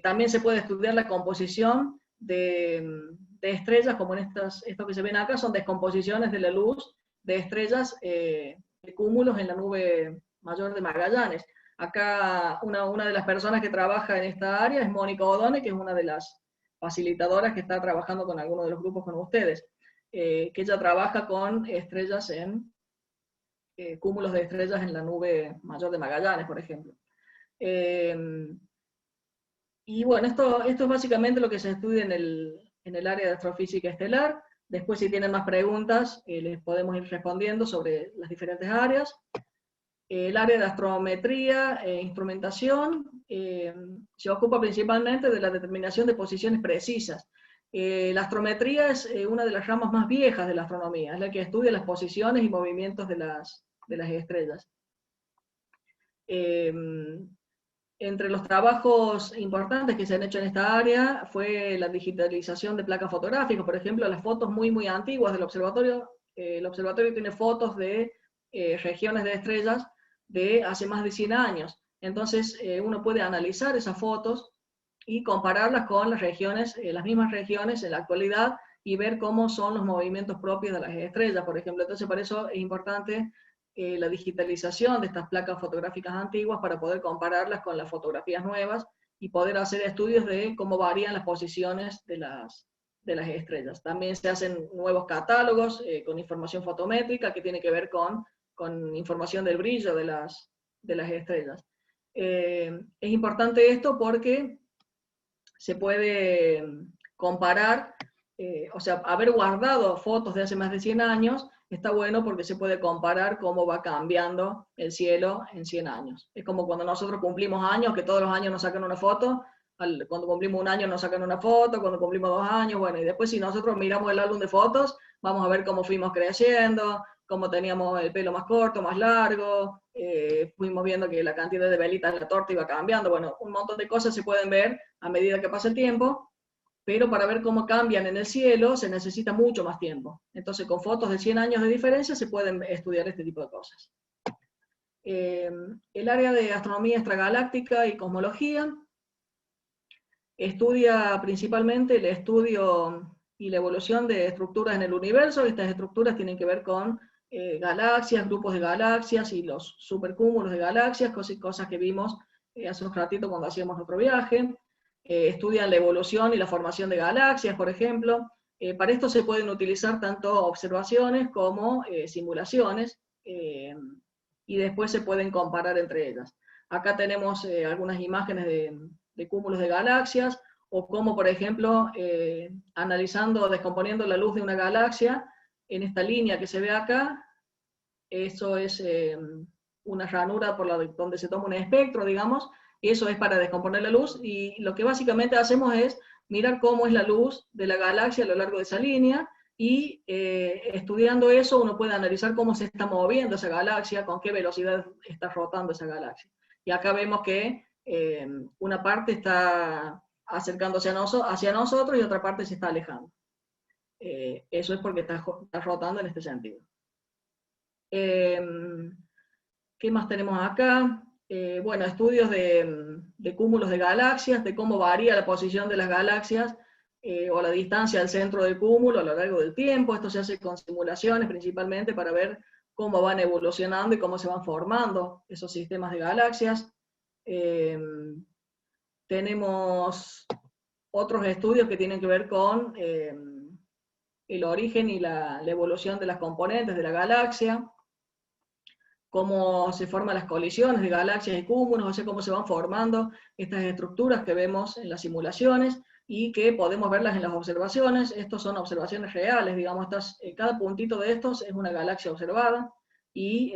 También se puede estudiar la composición de estrellas, como en esto que se ven acá, son descomposiciones de la luz de estrellas de cúmulos en la nube mayor de Magallanes. Acá una de las personas que trabaja en esta área es Mónica Odone, que es una de las facilitadoras que está trabajando con algunos de los grupos con ustedes, que ella trabaja con estrellas cúmulos de estrellas en la nube mayor de Magallanes, por ejemplo. Y bueno, esto es básicamente lo que se estudia en el área de astrofísica estelar. Después, si tienen más preguntas, les podemos ir respondiendo sobre las diferentes áreas. El área de astrometría e instrumentación se ocupa principalmente de la determinación de posiciones precisas. La astrometría es una de las ramas más viejas de la astronomía, es la que estudia las posiciones y movimientos de las estrellas. Entre los trabajos importantes que se han hecho en esta área fue la digitalización de placas fotográficas, por ejemplo, las fotos muy antiguas del observatorio. El observatorio tiene fotos de regiones de estrellas de hace más de 100 años. Entonces uno puede analizar esas fotos y compararlas con las regiones, las mismas regiones en la actualidad, y ver cómo son los movimientos propios de las estrellas, por ejemplo. Entonces, por eso es importante la digitalización de estas placas fotográficas antiguas para poder compararlas con las fotografías nuevas y poder hacer estudios de cómo varían las posiciones de las estrellas. También se hacen nuevos catálogos con información fotométrica que tiene que ver con información del brillo de las estrellas. Es importante esto porque se puede comparar, o sea, haber guardado fotos de hace más de 100 años, está bueno porque se puede comparar cómo va cambiando el cielo en 100 años. Es como cuando nosotros cumplimos años, que todos los años nos sacan una foto, cuando cumplimos un año nos sacan una foto, cuando cumplimos 2 años, bueno, y después si nosotros miramos el álbum de fotos, vamos a ver cómo fuimos creciendo, cómo teníamos el pelo más corto, más largo, fuimos viendo que la cantidad de velitas en la torta iba cambiando, bueno, un montón de cosas se pueden ver a medida que pasa el tiempo, pero para ver cómo cambian en el cielo se necesita mucho más tiempo. Entonces, con fotos de 100 años de diferencia se pueden estudiar este tipo de cosas. El área de astronomía extragaláctica y cosmología estudia principalmente el estudio y la evolución de estructuras en el universo. Estas estructuras tienen que ver con galaxias, grupos de galaxias y los supercúmulos de galaxias, cosas que vimos hace un ratito cuando hacíamos nuestro viaje. Estudian la evolución y la formación de galaxias, por ejemplo. Para esto se pueden utilizar tanto observaciones como simulaciones, y después se pueden comparar entre ellas. Acá tenemos algunas imágenes de cúmulos de galaxias, o como, por ejemplo, analizando o descomponiendo la luz de una galaxia, en esta línea que se ve acá, eso es una ranura donde se toma un espectro, digamos, y eso es para descomponer la luz, y lo que básicamente hacemos es mirar cómo es la luz de la galaxia a lo largo de esa línea, y estudiando eso uno puede analizar cómo se está moviendo esa galaxia, con qué velocidad está rotando esa galaxia. Y acá vemos que una parte está acercándose hacia nosotros y otra parte se está alejando. Eso es porque está rotando en este sentido. ¿Qué más tenemos acá? Bueno, estudios de cúmulos de galaxias, de cómo varía la posición de las galaxias o la distancia al centro del cúmulo a lo largo del tiempo. Esto se hace con simulaciones principalmente para ver cómo van evolucionando y cómo se van formando esos sistemas de galaxias. Tenemos otros estudios que tienen que ver con el origen y la evolución de las componentes de la galaxia, cómo se forman las colisiones de galaxias y cúmulos, o sea, cómo se van formando estas estructuras que vemos en las simulaciones y que podemos verlas en las observaciones. Estos son observaciones reales, digamos, cada puntito de estos es una galaxia observada, y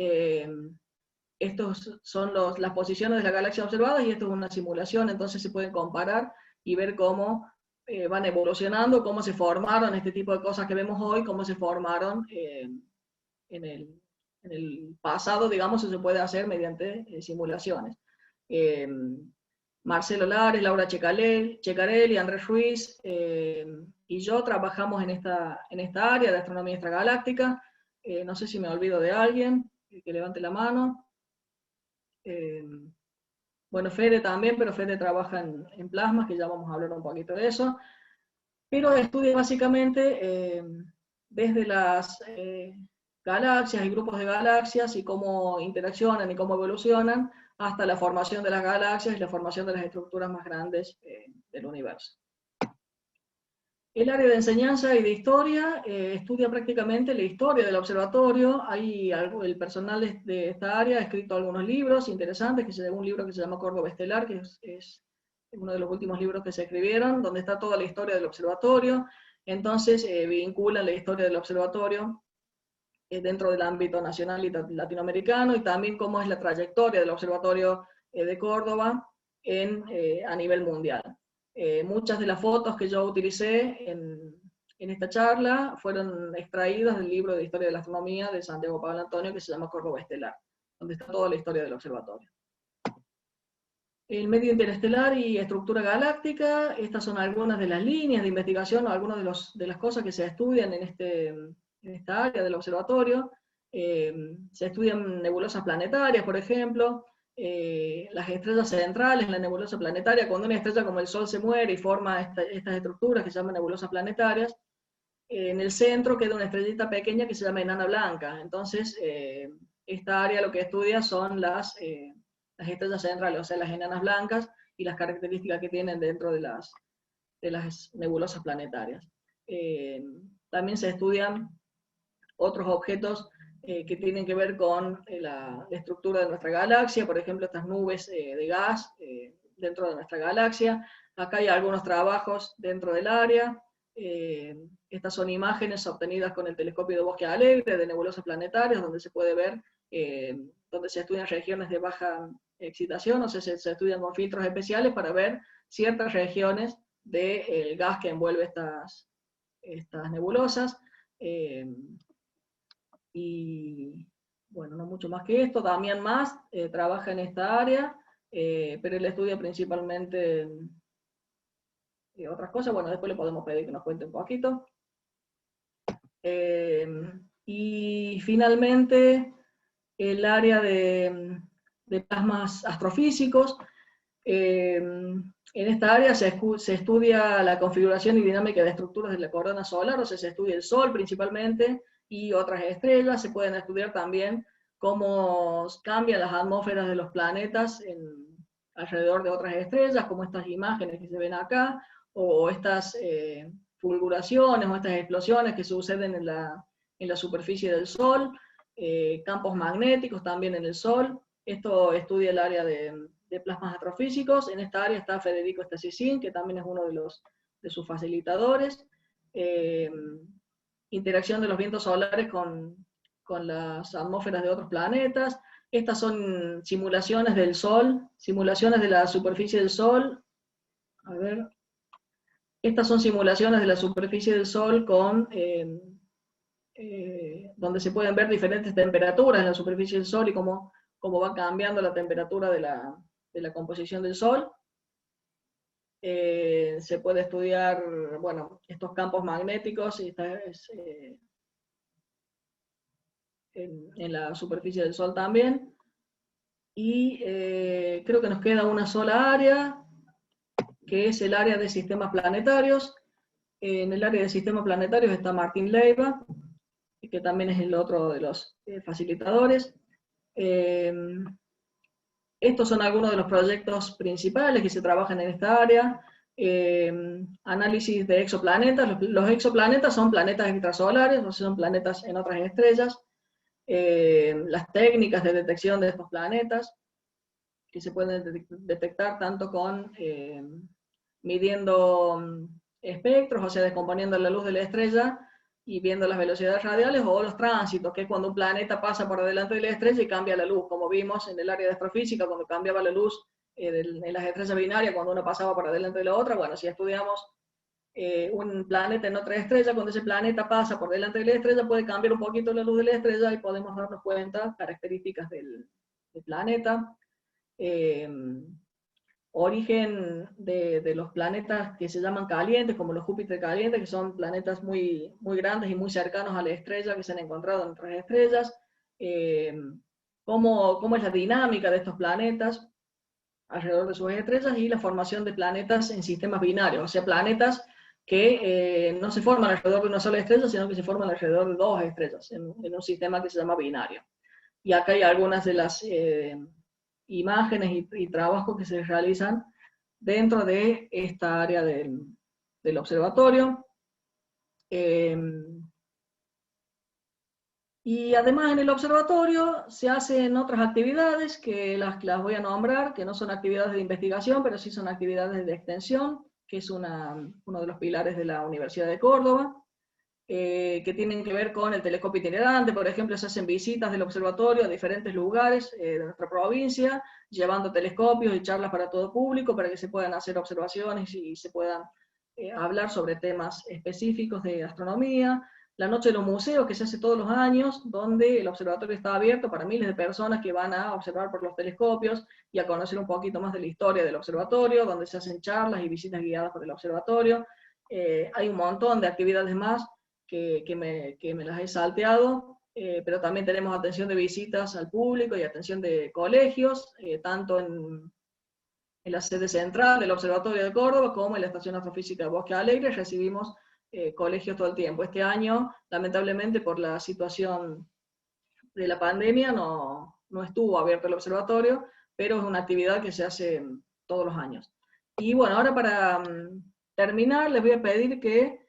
estos son las posiciones de la galaxia observadas, y esto es una simulación, entonces se pueden comparar y ver cómo van evolucionando, cómo se formaron este tipo de cosas que vemos hoy, cómo se formaron en el pasado, digamos, se puede hacer mediante simulaciones. Marcelo Lares, Laura Checarelli, Andrés Ruiz y yo trabajamos en esta área de astronomía extragaláctica. No sé si me olvido de alguien, que levante la mano. Bueno, Fede también, pero Fede trabaja en plasmas, que ya vamos a hablar un poquito de eso. Pero estudia básicamente desde las galaxias y grupos de galaxias y cómo interaccionan y cómo evolucionan hasta la formación de las galaxias y la formación de las estructuras más grandes del universo. El área de enseñanza y de historia estudia prácticamente la historia del observatorio. El personal de esta área ha escrito algunos libros interesantes, un libro que se llama Córdoba Estelar, que es uno de los últimos libros que se escribieron, donde está toda la historia del observatorio. Entonces vinculan la historia del observatorio dentro del ámbito nacional y latinoamericano, y también cómo es la trayectoria del observatorio de Córdoba a nivel mundial. Muchas de las fotos que yo utilicé en esta charla fueron extraídas del libro de Historia de la Astronomía de Santiago Pablo Antonio, que se llama Córdoba Estelar, donde está toda la historia del observatorio. El medio interestelar y estructura galáctica, estas son algunas de las líneas de investigación o algunas de las cosas que se estudian en esta área del observatorio. Se estudian nebulosas planetarias, por ejemplo, las estrellas centrales en la nebulosa planetaria. Cuando una estrella como el Sol se muere y forma estas estructuras que se llaman nebulosas planetarias, en el centro queda una estrellita pequeña que se llama enana blanca. Entonces, esta área lo que estudia son las estrellas centrales, o sea, las enanas blancas, y las características que tienen dentro de las nebulosas planetarias. También se estudian otros objetos que tienen que ver con la estructura de nuestra galaxia, por ejemplo, estas nubes de gas dentro de nuestra galaxia. Acá hay algunos trabajos dentro del área. Estas son imágenes obtenidas con el telescopio de Bosque Alegre de nebulosas planetarias, donde se puede ver, donde se estudian regiones de baja excitación, o sea, se estudian con filtros especiales para ver ciertas regiones del gas que envuelve estas nebulosas. Y bueno, no mucho más que esto. Damián Mas trabaja en esta área, pero él estudia principalmente otras cosas. Bueno, después le podemos pedir que nos cuente un poquito. Y finalmente, el área de plasmas astrofísicos. En esta área se estudia la configuración y dinámica de estructuras de la corona solar, o sea, se estudia el Sol principalmente y otras estrellas. Se pueden estudiar también cómo cambian las atmósferas de los planetas alrededor de otras estrellas, como estas imágenes que se ven acá, o estas fulguraciones o estas explosiones que suceden en la superficie del Sol, campos magnéticos también en el Sol. Esto estudia el área de plasmas astrofísicos. En esta área está Federico Stasicin, que también es uno de sus facilitadores. Interacción de los vientos solares con las atmósferas de otros planetas. Estas son simulaciones del Sol, simulaciones de la superficie del Sol. A ver. Estas son simulaciones de la superficie del Sol donde se pueden ver diferentes temperaturas en la superficie del Sol y cómo va cambiando la temperatura de la composición del Sol. Se puede estudiar, bueno, estos campos magnéticos en la superficie del Sol también. Y creo que nos queda una sola área, que es el área de sistemas planetarios. En el área de sistemas planetarios está Martín Leiva, que también es el otro de los facilitadores. Estos son algunos de los proyectos principales que se trabajan en esta área. Análisis de exoplanetas. Los exoplanetas son planetas extrasolares, o sea, son planetas en otras estrellas. Las técnicas de detección de estos planetas, que se pueden detectar tanto con midiendo espectros, o sea, descomponiendo la luz de la estrella y viendo las velocidades radiales, o los tránsitos, que es cuando un planeta pasa por delante de la estrella y cambia la luz, como vimos en el área de astrofísica, cuando cambiaba la luz en las estrellas binarias, cuando una pasaba por delante de la otra. Bueno, si estudiamos un planeta en otra estrella, cuando ese planeta pasa por delante de la estrella, puede cambiar un poquito la luz de la estrella y podemos darnos cuenta características del planeta. Origen de los planetas que se llaman calientes, como los Júpiter calientes, que son planetas muy, muy grandes y muy cercanos a la estrella que se han encontrado en otras estrellas. Cómo es la dinámica de estos planetas alrededor de sus estrellas y la formación de planetas en sistemas binarios, o sea, planetas que no se forman alrededor de una sola estrella, sino que se forman alrededor de dos estrellas, en un sistema que se llama binario. Y acá hay algunas de las imágenes y trabajos que se realizan dentro de esta área del observatorio. Y además en el observatorio se hacen otras actividades que las voy a nombrar, que no son actividades de investigación, pero sí son actividades de extensión, que es uno de los pilares de la Universidad de Córdoba, que tienen que ver con el telescopio itinerante. Por ejemplo, se hacen visitas del observatorio a diferentes lugares de nuestra provincia, llevando telescopios y charlas para todo público, para que se puedan hacer observaciones y se puedan hablar sobre temas específicos de astronomía. La Noche de los Museos, que se hace todos los años, donde el observatorio está abierto para miles de personas que van a observar por los telescopios y a conocer un poquito más de la historia del observatorio, donde se hacen charlas y visitas guiadas por el observatorio. Hay un montón de actividades más que me las he salteado, pero también tenemos atención de visitas al público y atención de colegios, tanto en la sede central del Observatorio de Córdoba como en la Estación Astrofísica de Bosque Alegre. Recibimos colegios todo el tiempo. Este año, lamentablemente, por la situación de la pandemia, no estuvo abierto el observatorio, pero es una actividad que se hace todos los años. Y bueno, ahora para terminar, les voy a pedir que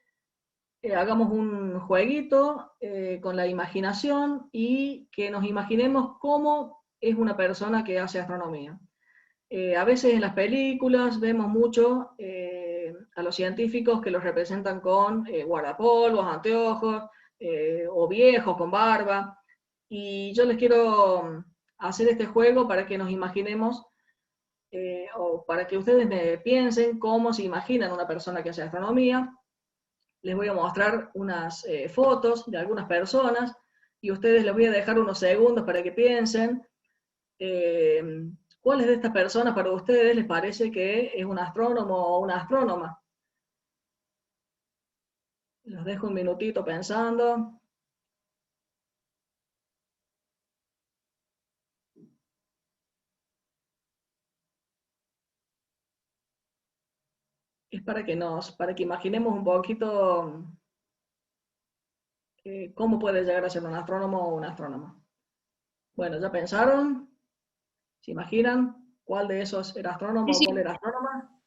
hagamos un jueguito con la imaginación y que nos imaginemos cómo es una persona que hace astronomía. A veces en las películas vemos mucho a los científicos que los representan con guardapolvos, anteojos, o viejos, con barba. Y yo les quiero hacer este juego para que nos imaginemos, o para que ustedes me piensen cómo se imaginan una persona que hace astronomía. Les voy a mostrar unas fotos de algunas personas y a ustedes les voy a dejar unos segundos para que piensen cuáles de estas personas para ustedes les parece que es un astrónomo o una astrónoma. Los dejo un minutito pensando. Es para que imaginemos un poquito cómo puede llegar a ser un astrónomo o una astrónoma. Bueno, ¿ya pensaron? ¿Se imaginan cuál de esos era astrónomo o cuál era astrónoma?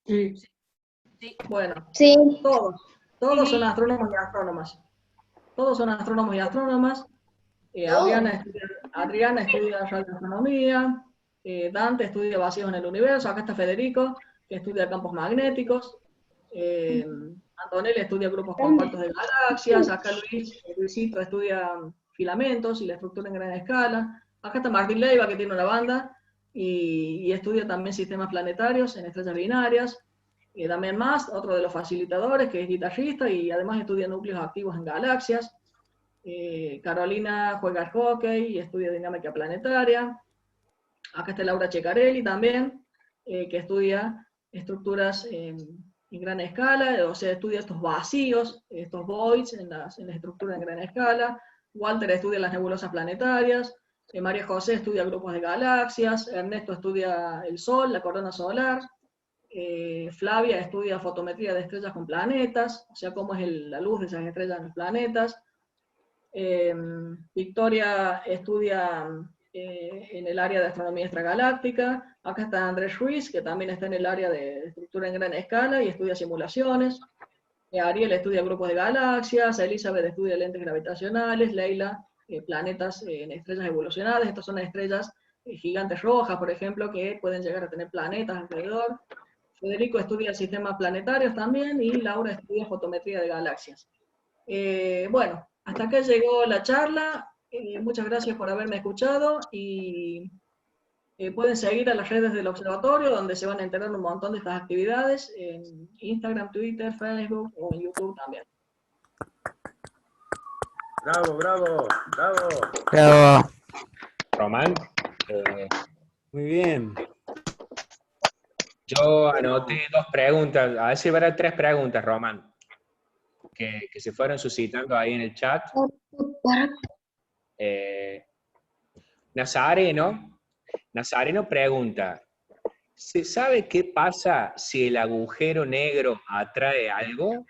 Sí. Bueno, Sí. todos son astrónomos y astrónomas. Todos son astrónomos y astrónomas. Adriana estudia radioastronomía, Dante estudia vacíos en el universo, acá está Federico, que estudia campos magnéticos, Antonella estudia grupos compactos de galaxias, acá Luisito estudia filamentos y la estructura en gran escala, acá está Martín Leiva, que tiene una banda, y estudia también sistemas planetarios en estrellas binarias. Damián Mas, otro de los facilitadores, que es guitarrista y además estudia núcleos activos en galaxias. Carolina juega al hockey y estudia dinámica planetaria. Acá está Laura Ceccarelli también, que estudia estructuras en gran escala, o sea, estudia estos vacíos, estos voids en la estructura en gran escala. Walter estudia las nebulosas planetarias. María José estudia grupos de galaxias. Ernesto estudia el Sol, la corona solar. Flavia estudia fotometría de estrellas con planetas, o sea, cómo es la luz de esas estrellas en los planetas. Victoria estudia en el área de astronomía extragaláctica. Acá está Andrés Ruiz, que también está en el área de estructura en gran escala y estudia simulaciones. Ariel estudia grupos de galaxias. Elizabeth estudia lentes gravitacionales. Leila, planetas en estrellas evolucionadas. Estas son estrellas gigantes rojas, por ejemplo, que pueden llegar a tener planetas alrededor. Federico estudia sistemas planetarios también, y Laura estudia fotometría de galaxias. Bueno, hasta acá llegó la charla. Muchas gracias por haberme escuchado y Pueden seguir a las redes del observatorio, donde se van a enterar un montón de estas actividades, en Instagram, Twitter, Facebook o en YouTube también. Bravo, bravo, bravo. Bravo. Román, Muy bien. yo anoté 2 preguntas, a ver si habrá 3 preguntas, Román, que se fueron suscitando ahí en el chat. Nazareno pregunta, ¿se sabe qué pasa si el agujero negro atrae algo?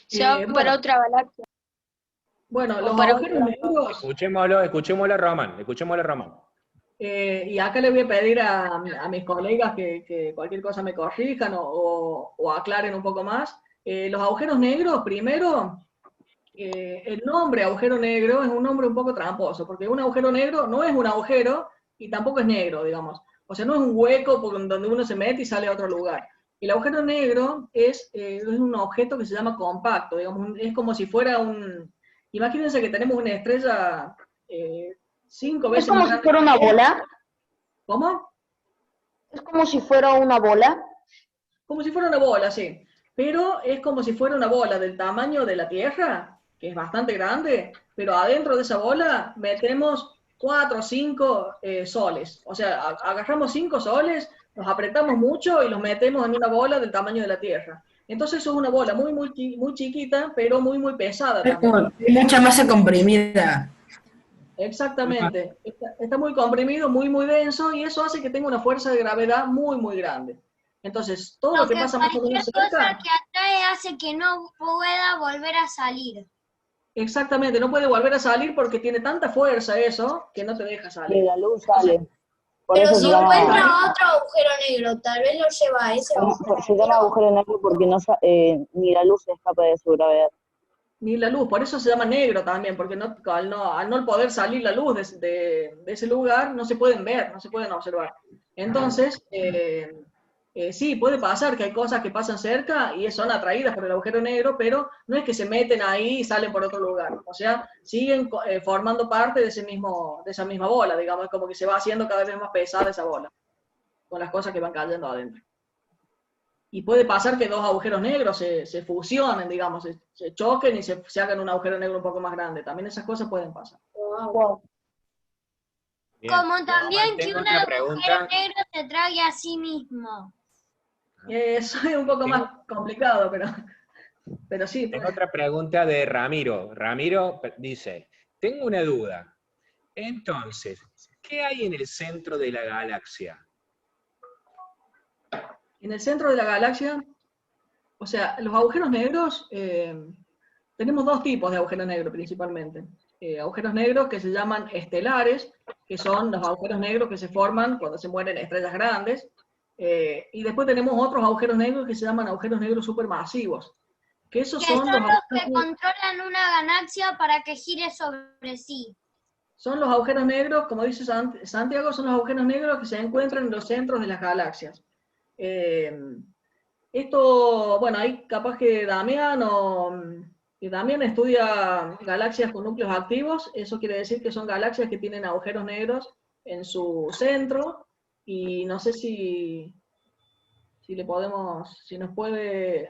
Se va bueno. para otra galaxia. Bueno, O los para agujeros negros, Escuchémoslo a Román. y acá le voy a pedir a mis colegas que cualquier cosa me corrijan o aclaren un poco más. Los agujeros negros, primero, el nombre agujero negro es un nombre un poco tramposo, porque un agujero negro no es un agujero y tampoco es negro, digamos. O sea, no es un hueco donde uno se mete y sale a otro lugar. El agujero negro es un objeto que se llama compacto, digamos, es como si fuera un... Imagínense que tenemos una estrella 5 veces ¿Es como más si grande fuera que una la Tierra. bola? ¿Cómo? ¿Es como si fuera una bola? Como si fuera una bola, sí. Pero es como si fuera una bola del tamaño de la Tierra, que es bastante grande, pero adentro de esa bola metemos 4 o 5 soles. O sea, agarramos 5 soles, los apretamos mucho y los metemos en una bola del tamaño de la Tierra. Entonces eso es una bola muy chiquita, pero muy pesada Es también. como mucha masa comprimida. Exactamente. Está muy comprimido, muy denso, y eso hace que tenga una fuerza de gravedad muy grande. Entonces, todo lo que pasa más o cualquier menos cosa cerca, que atrae hace que no pueda volver a salir. exactamente, no puede volver a salir porque tiene tanta fuerza eso que no te deja Y salir. la luz sale. Por Pero eso si se llama, encuentra otro agujero negro, tal vez lo lleva a ese agujero se llama negro. agujero negro porque no, ni la luz escapa de su gravedad. Ni la luz, por eso se llama negro también, porque al no poder salir la luz de ese lugar, no se pueden ver, no se pueden observar. Entonces, sí, puede pasar que hay cosas que pasan cerca y son atraídas por el agujero negro, pero no es que se meten ahí y salen por otro lugar. O sea, siguen formando parte de esa misma bola, digamos, como que se va haciendo cada vez más pesada esa bola, con las cosas que van cayendo adentro. Y puede pasar que 2 agujeros negros se fusionen, digamos, se choquen y se hagan un agujero negro un poco más grande. También esas cosas pueden pasar. Wow. Bien. Como también que Tengo un otra agujero pregunta. negro se trague a sí mismo. Eso es un poco más complicado, pero sí. Tengo otra pregunta de Ramiro. Ramiro dice, tengo una duda. Entonces, ¿qué hay en el centro de la galaxia? En el centro de la galaxia, o sea, los agujeros negros, tenemos 2 tipos de agujeros negros principalmente. Agujeros negros que se llaman estelares, que son los agujeros negros que se forman cuando se mueren estrellas grandes, y después tenemos otros agujeros negros que se llaman agujeros negros supermasivos, que esos Que son son los los agujeros que controlan una galaxia para que gire sobre sí. Son los agujeros negros, como dice Santiago, son los agujeros negros que se encuentran en los centros de las galaxias. Esto, bueno, ahí capaz que Damián estudia galaxias con núcleos activos. Eso quiere decir que son galaxias que tienen agujeros negros en su centro, y no sé si nos puede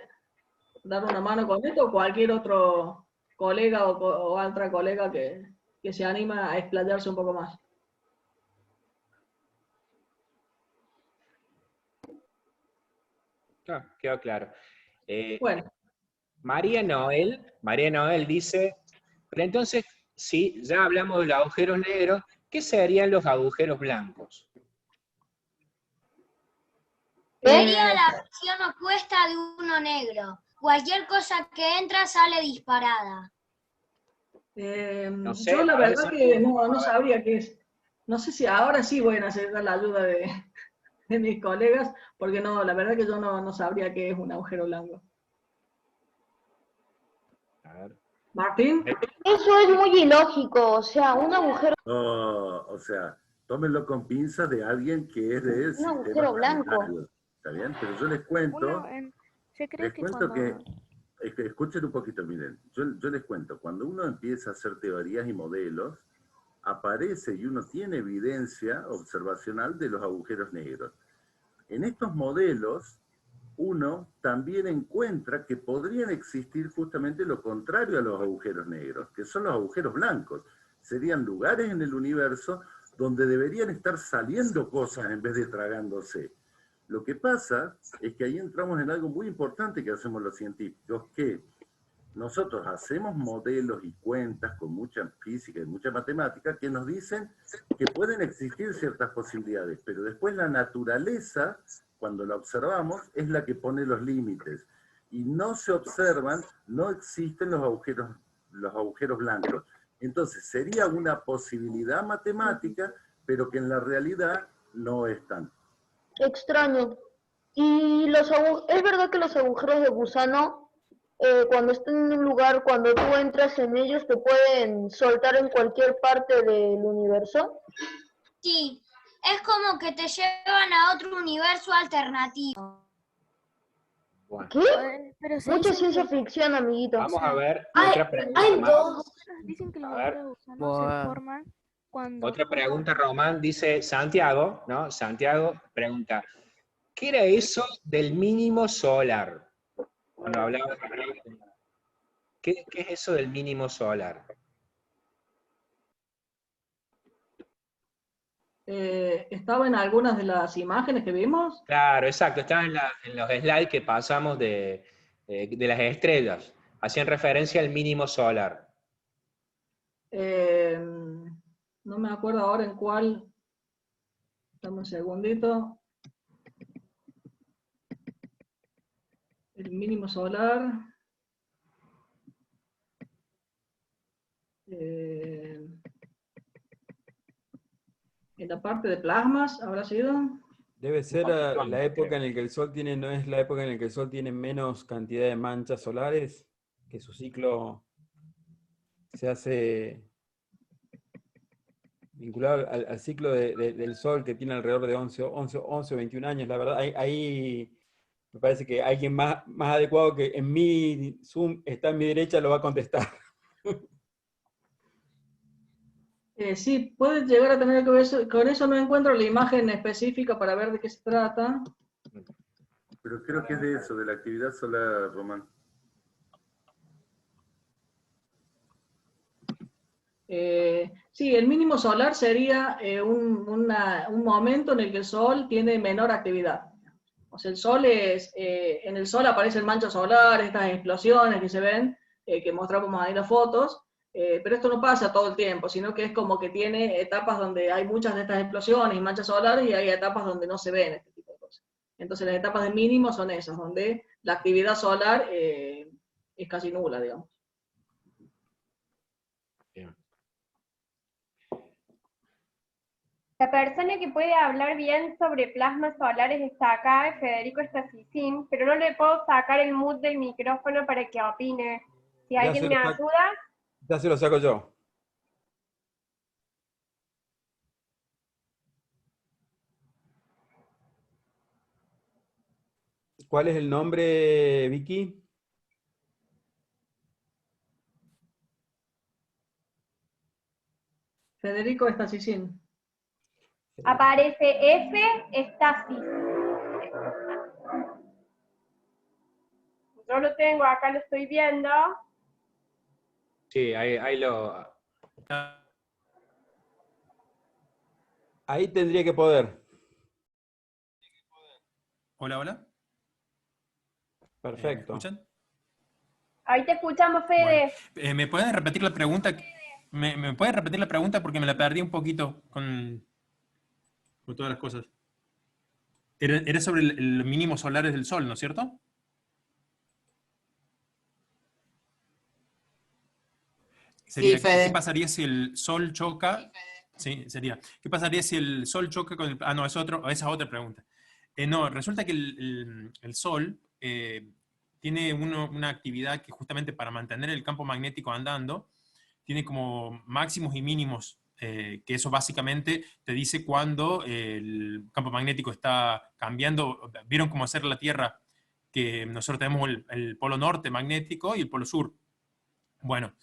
dar una mano con esto, o cualquier otro colega o otra colega que se anima a explayarse un poco más. Quedó claro. Bueno, María Noel dice, pero entonces, sí, ya hablamos de los agujeros negros, ¿qué serían los agujeros blancos? Sería la versión opuesta de uno negro. Cualquier cosa que entra sale disparada. No sé, yo la a ver, verdad que no sabría qué es. No sé si ahora sí voy a necesitar la ayuda de mis colegas, porque la verdad que yo no sabría qué es un agujero blanco. A ver. Martín. Eso es muy ilógico, o sea, un agujero... No, o sea, tómenlo con pinzas de alguien que es de ese Un agujero blanco. ¿Está bien? Pero yo les cuento, escuchen un poquito, miren, yo les cuento, cuando uno empieza a hacer teorías y modelos, aparece y uno tiene evidencia observacional de los agujeros negros. En estos modelos, uno también encuentra que podrían existir justamente lo contrario a los agujeros negros, que son los agujeros blancos. Serían lugares en el universo donde deberían estar saliendo cosas en vez de tragándose. Lo que pasa es que ahí entramos en algo muy importante que hacemos los científicos, que nosotros hacemos modelos y cuentas con mucha física y mucha matemática que nos dicen que pueden existir ciertas posibilidades, pero después la naturaleza, cuando la observamos, es la que pone los límites. Y no se observan, no existen los agujeros blancos. Entonces sería una posibilidad matemática, pero que en la realidad no es tan. Extraño. Y es verdad que los agujeros de gusano, cuando están en un lugar, cuando tú entras en ellos, te pueden soltar en cualquier parte del universo. Sí, es como que te llevan a otro universo alternativo. Bueno, ¿Qué? Pero se Mucha dice ciencia que, ficción, amiguito. vamos a ver Hay, otra pregunta hay más. dos. dicen que los A ver. agujeros de gusano se forman cuando... Otra pregunta, Román, dice Santiago, ¿no? Santiago pregunta, ¿qué era eso del mínimo solar? Cuando hablaba de... ¿Qué es eso del mínimo solar? ¿Estaba en algunas de las imágenes que vimos? Claro, exacto, estaba en los slides que pasamos de las estrellas. Hacían referencia al mínimo solar. No me acuerdo ahora en cuál. Dame un segundito. El mínimo solar. En la parte de plasmas, ¿habrá sido? Debe ser la época en la que el Sol tiene, ¿no es la época en la que el Sol tiene menos cantidad de manchas solares? Que su ciclo se hace vinculado al ciclo del Sol, que tiene alrededor de 11 o 21 años. La verdad, ahí me parece que alguien más adecuado que en mi Zoom está a mi derecha lo va a contestar. Sí, puede llegar a tener que ver, con eso no encuentro la imagen específica para ver de qué se trata. Pero creo que es de eso, de la actividad solar, Román. Sí, el mínimo solar sería un momento en el que el Sol tiene menor actividad. O sea, el Sol en el Sol aparecen manchas solares, estas explosiones que se ven, que mostramos ahí las fotos, pero esto no pasa todo el tiempo, sino que es como que tiene etapas donde hay muchas de estas explosiones y manchas solares y hay etapas donde no se ven este tipo de cosas. Entonces las etapas de mínimo son esas, donde la actividad solar es casi nula, digamos. La persona que puede hablar bien sobre plasmas solares está acá, Federico Estasicín, pero no le puedo sacar el mute del micrófono para que opine. Si alguien me ayuda... Ya se lo saco yo. ¿Cuál es el nombre, Vicky? Federico Estasicín. Aparece F, Estasis. Yo lo tengo, acá lo estoy viendo. Sí, ahí lo... Ahí tendría que poder. Hola, hola. Perfecto. ¿Me escuchan? Ahí te escuchamos, Fede. Bueno, ¿me pueden repetir la pregunta? ¿Me pueden repetir la pregunta? Porque me la perdí un poquito con todas las cosas. Era sobre el mínimo solares del Sol, ¿no es cierto? Sería, Sí, Fede. ¿qué pasaría si el Sol choca? Sí, sería. ¿Qué pasaría si el Sol choca con el... Ah, no, esa es otra pregunta. No, resulta que el Sol tiene una actividad que justamente para mantener el campo magnético andando, tiene como máximos y mínimos, que eso básicamente te dice cuando el campo magnético está cambiando. ¿Vieron cómo hacer la Tierra? Que nosotros tenemos el polo norte magnético y el polo sur. Bueno,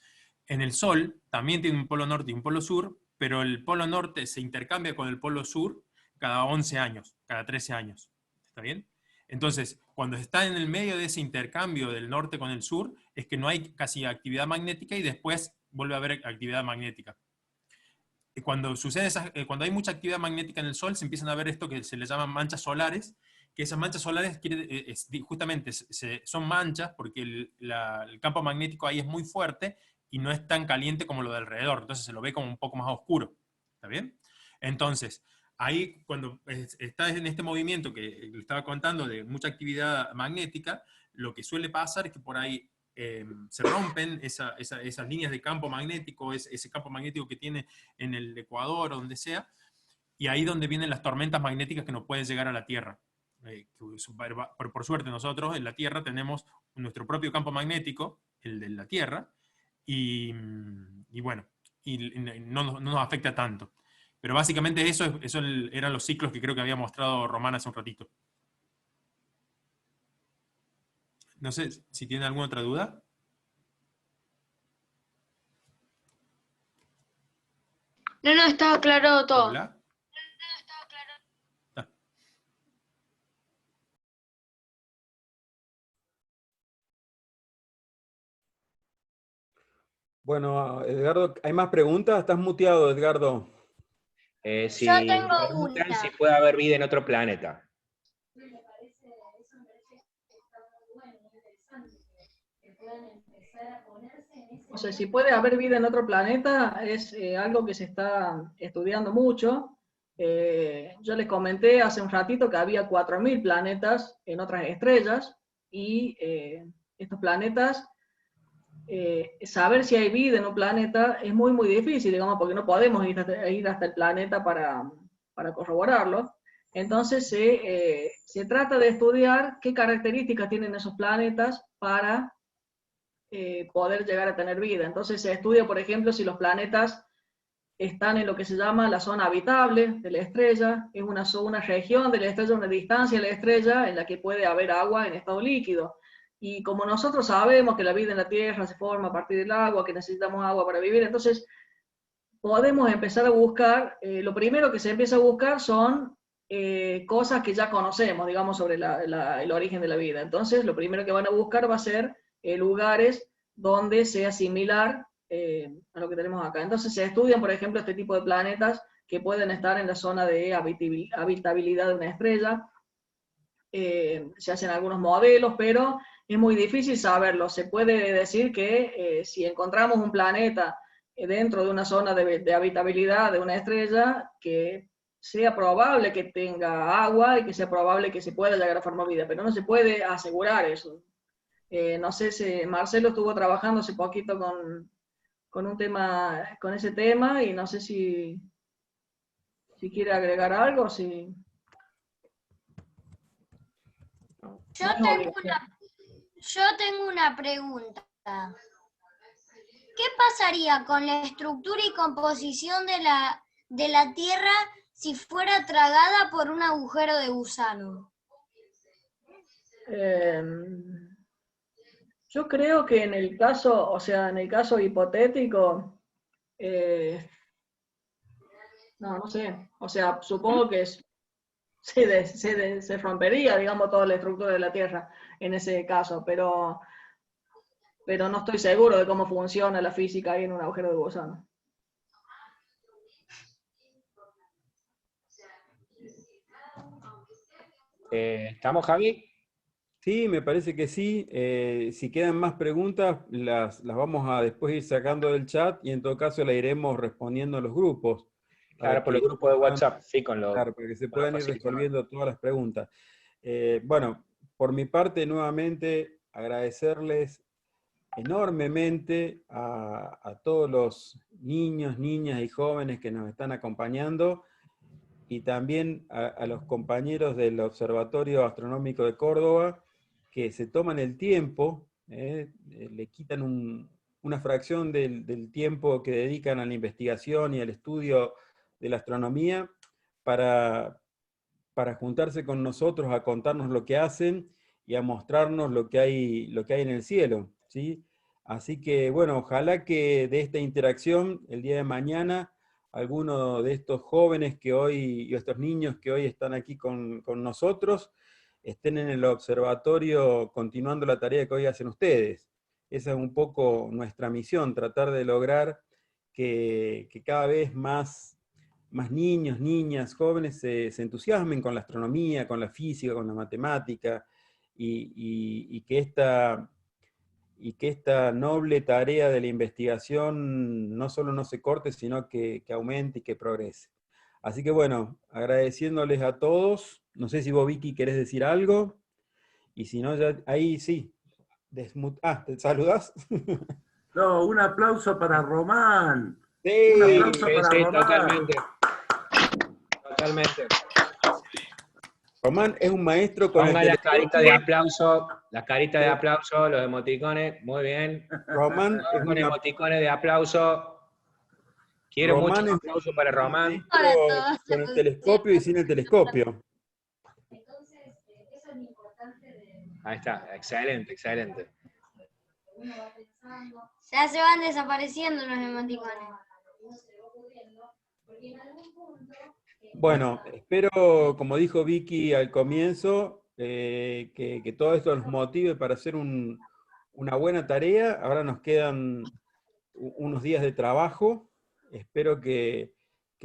en el Sol también tiene un polo norte y un polo sur, pero el polo norte se intercambia con el polo sur cada 11 años, cada 13 años. ¿Está bien? Entonces, cuando está en el medio de ese intercambio del norte con el sur, es que no hay casi actividad magnética y después vuelve a haber actividad magnética. Y cuando cuando hay mucha actividad magnética en el Sol, se empiezan a ver esto que se le llaman manchas solares, que esas manchas solares justamente son manchas porque el campo magnético ahí es muy fuerte y no es tan caliente como lo de alrededor, entonces se lo ve como un poco más oscuro. ¿Está bien? Entonces, ahí cuando estás en este movimiento que le estaba contando de mucha actividad magnética, lo que suele pasar es que por ahí se rompen esas líneas de campo magnético, ese campo magnético que tiene en el Ecuador o donde sea, y ahí donde vienen las tormentas magnéticas que no pueden llegar a la Tierra. Por suerte nosotros en la Tierra tenemos nuestro propio campo magnético, el de la Tierra, y bueno, no nos afecta tanto. Pero básicamente eso eran los ciclos que creo que había mostrado Román hace un ratito. No sé si tiene alguna otra duda. No, estaba claro todo. ¿Hola? Bueno, Edgardo, ¿hay más preguntas? Estás muteado, Edgardo. Si Yo tengo preguntan una. si puede haber vida en otro planeta. O sea, si puede haber vida en otro planeta es algo que se está estudiando mucho. Yo les comenté hace un ratito que había 4.000 planetas en otras estrellas y estos planetas, saber si hay vida en un planeta es muy, muy difícil, digamos, porque no podemos ir hasta el planeta para corroborarlo. Entonces se trata de estudiar qué características tienen esos planetas para poder llegar a tener vida. Entonces se estudia, por ejemplo, si los planetas están en lo que se llama la zona habitable de la estrella, es una región de la estrella, una distancia de la estrella en la que puede haber agua en estado líquido. Y como nosotros sabemos que la vida en la Tierra se forma a partir del agua, que necesitamos agua para vivir, entonces podemos empezar a buscar, lo primero que se empieza a buscar son cosas que ya conocemos, digamos, sobre el origen de la vida. Entonces lo primero que van a buscar va a ser lugares donde sea similar a lo que tenemos acá. Entonces se estudian, por ejemplo, este tipo de planetas que pueden estar en la zona de habitabilidad de una estrella. Se hacen algunos modelos, pero es muy difícil saberlo. Se puede decir que si encontramos un planeta dentro de una zona de habitabilidad de una estrella, que sea probable que tenga agua y que sea probable que se pueda llegar a formar vida, pero no se puede asegurar eso. No sé si Marcelo estuvo trabajando hace poquito con ese tema, y no sé si quiere agregar algo. Yo tengo una pregunta. ¿Qué pasaría con la estructura y composición de la Tierra si fuera tragada por un agujero de gusano? Yo creo que en el caso hipotético, no sé, o sea, supongo que se rompería, digamos, toda la estructura de la Tierra en ese caso, pero no estoy seguro de cómo funciona la física ahí en un agujero de gusano. ¿Estamos, Javi? Sí, me parece que sí. Si quedan más preguntas, las vamos a después ir sacando del chat y en todo caso las iremos respondiendo en los grupos. Claro, por los grupos de WhatsApp, sí, claro, para que se puedan ir facilitadores. resolviendo todas las preguntas. Bueno, por mi parte, nuevamente, agradecerles enormemente a todos los niños, niñas y jóvenes que nos están acompañando, y también a los compañeros del Observatorio Astronómico de Córdoba, que se toman el tiempo, le quitan una fracción del tiempo que dedican a la investigación y al estudio de la astronomía para juntarse con nosotros a contarnos lo que hacen y a mostrarnos lo que hay en el cielo, ¿sí? Así que, bueno, ojalá que de esta interacción, el día de mañana, alguno de estos jóvenes que hoy, y estos niños que hoy están aquí con nosotros, estén en el observatorio continuando la tarea que hoy hacen ustedes. Esa es un poco nuestra misión, tratar de lograr que cada vez más niños, niñas, jóvenes se entusiasmen con la astronomía, con la física, con la matemática, y que esta noble tarea de la investigación no solo no se corte, sino que aumente y que progrese. Así que bueno, agradeciéndoles a todos. No sé si vos, Vicky, querés decir algo, y si no, ya ahí sí. ¿Te saludás? No, un aplauso para Román. Sí, un aplauso para sí, Román. Totalmente. Román es un maestro con Pongan el las caritas de aplauso, los emoticones, muy bien. Román es con emoticones de aplauso. Quiero Román mucho aplauso para Román. Con el telescopio y sin el telescopio. Ahí está, excelente, excelente. Ya se van desapareciendo los emoticones. Bueno, espero, como dijo Vicky al comienzo, que todo esto nos motive para hacer una buena tarea. Ahora nos quedan unos días de trabajo. Espero que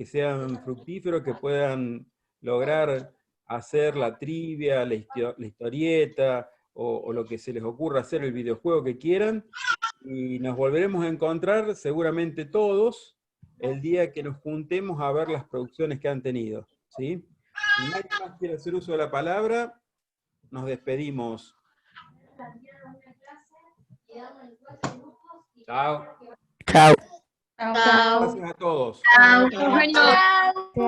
sean fructíferos, que puedan lograr hacer la trivia, la historieta, o lo que se les ocurra hacer, el videojuego que quieran. Y nos volveremos a encontrar seguramente todos el día que nos juntemos a ver las producciones que han tenido, ¿sí? Si nadie más quiere hacer uso de la palabra, nos despedimos. Chao. Chao. Gracias a todos. Chao. Chao.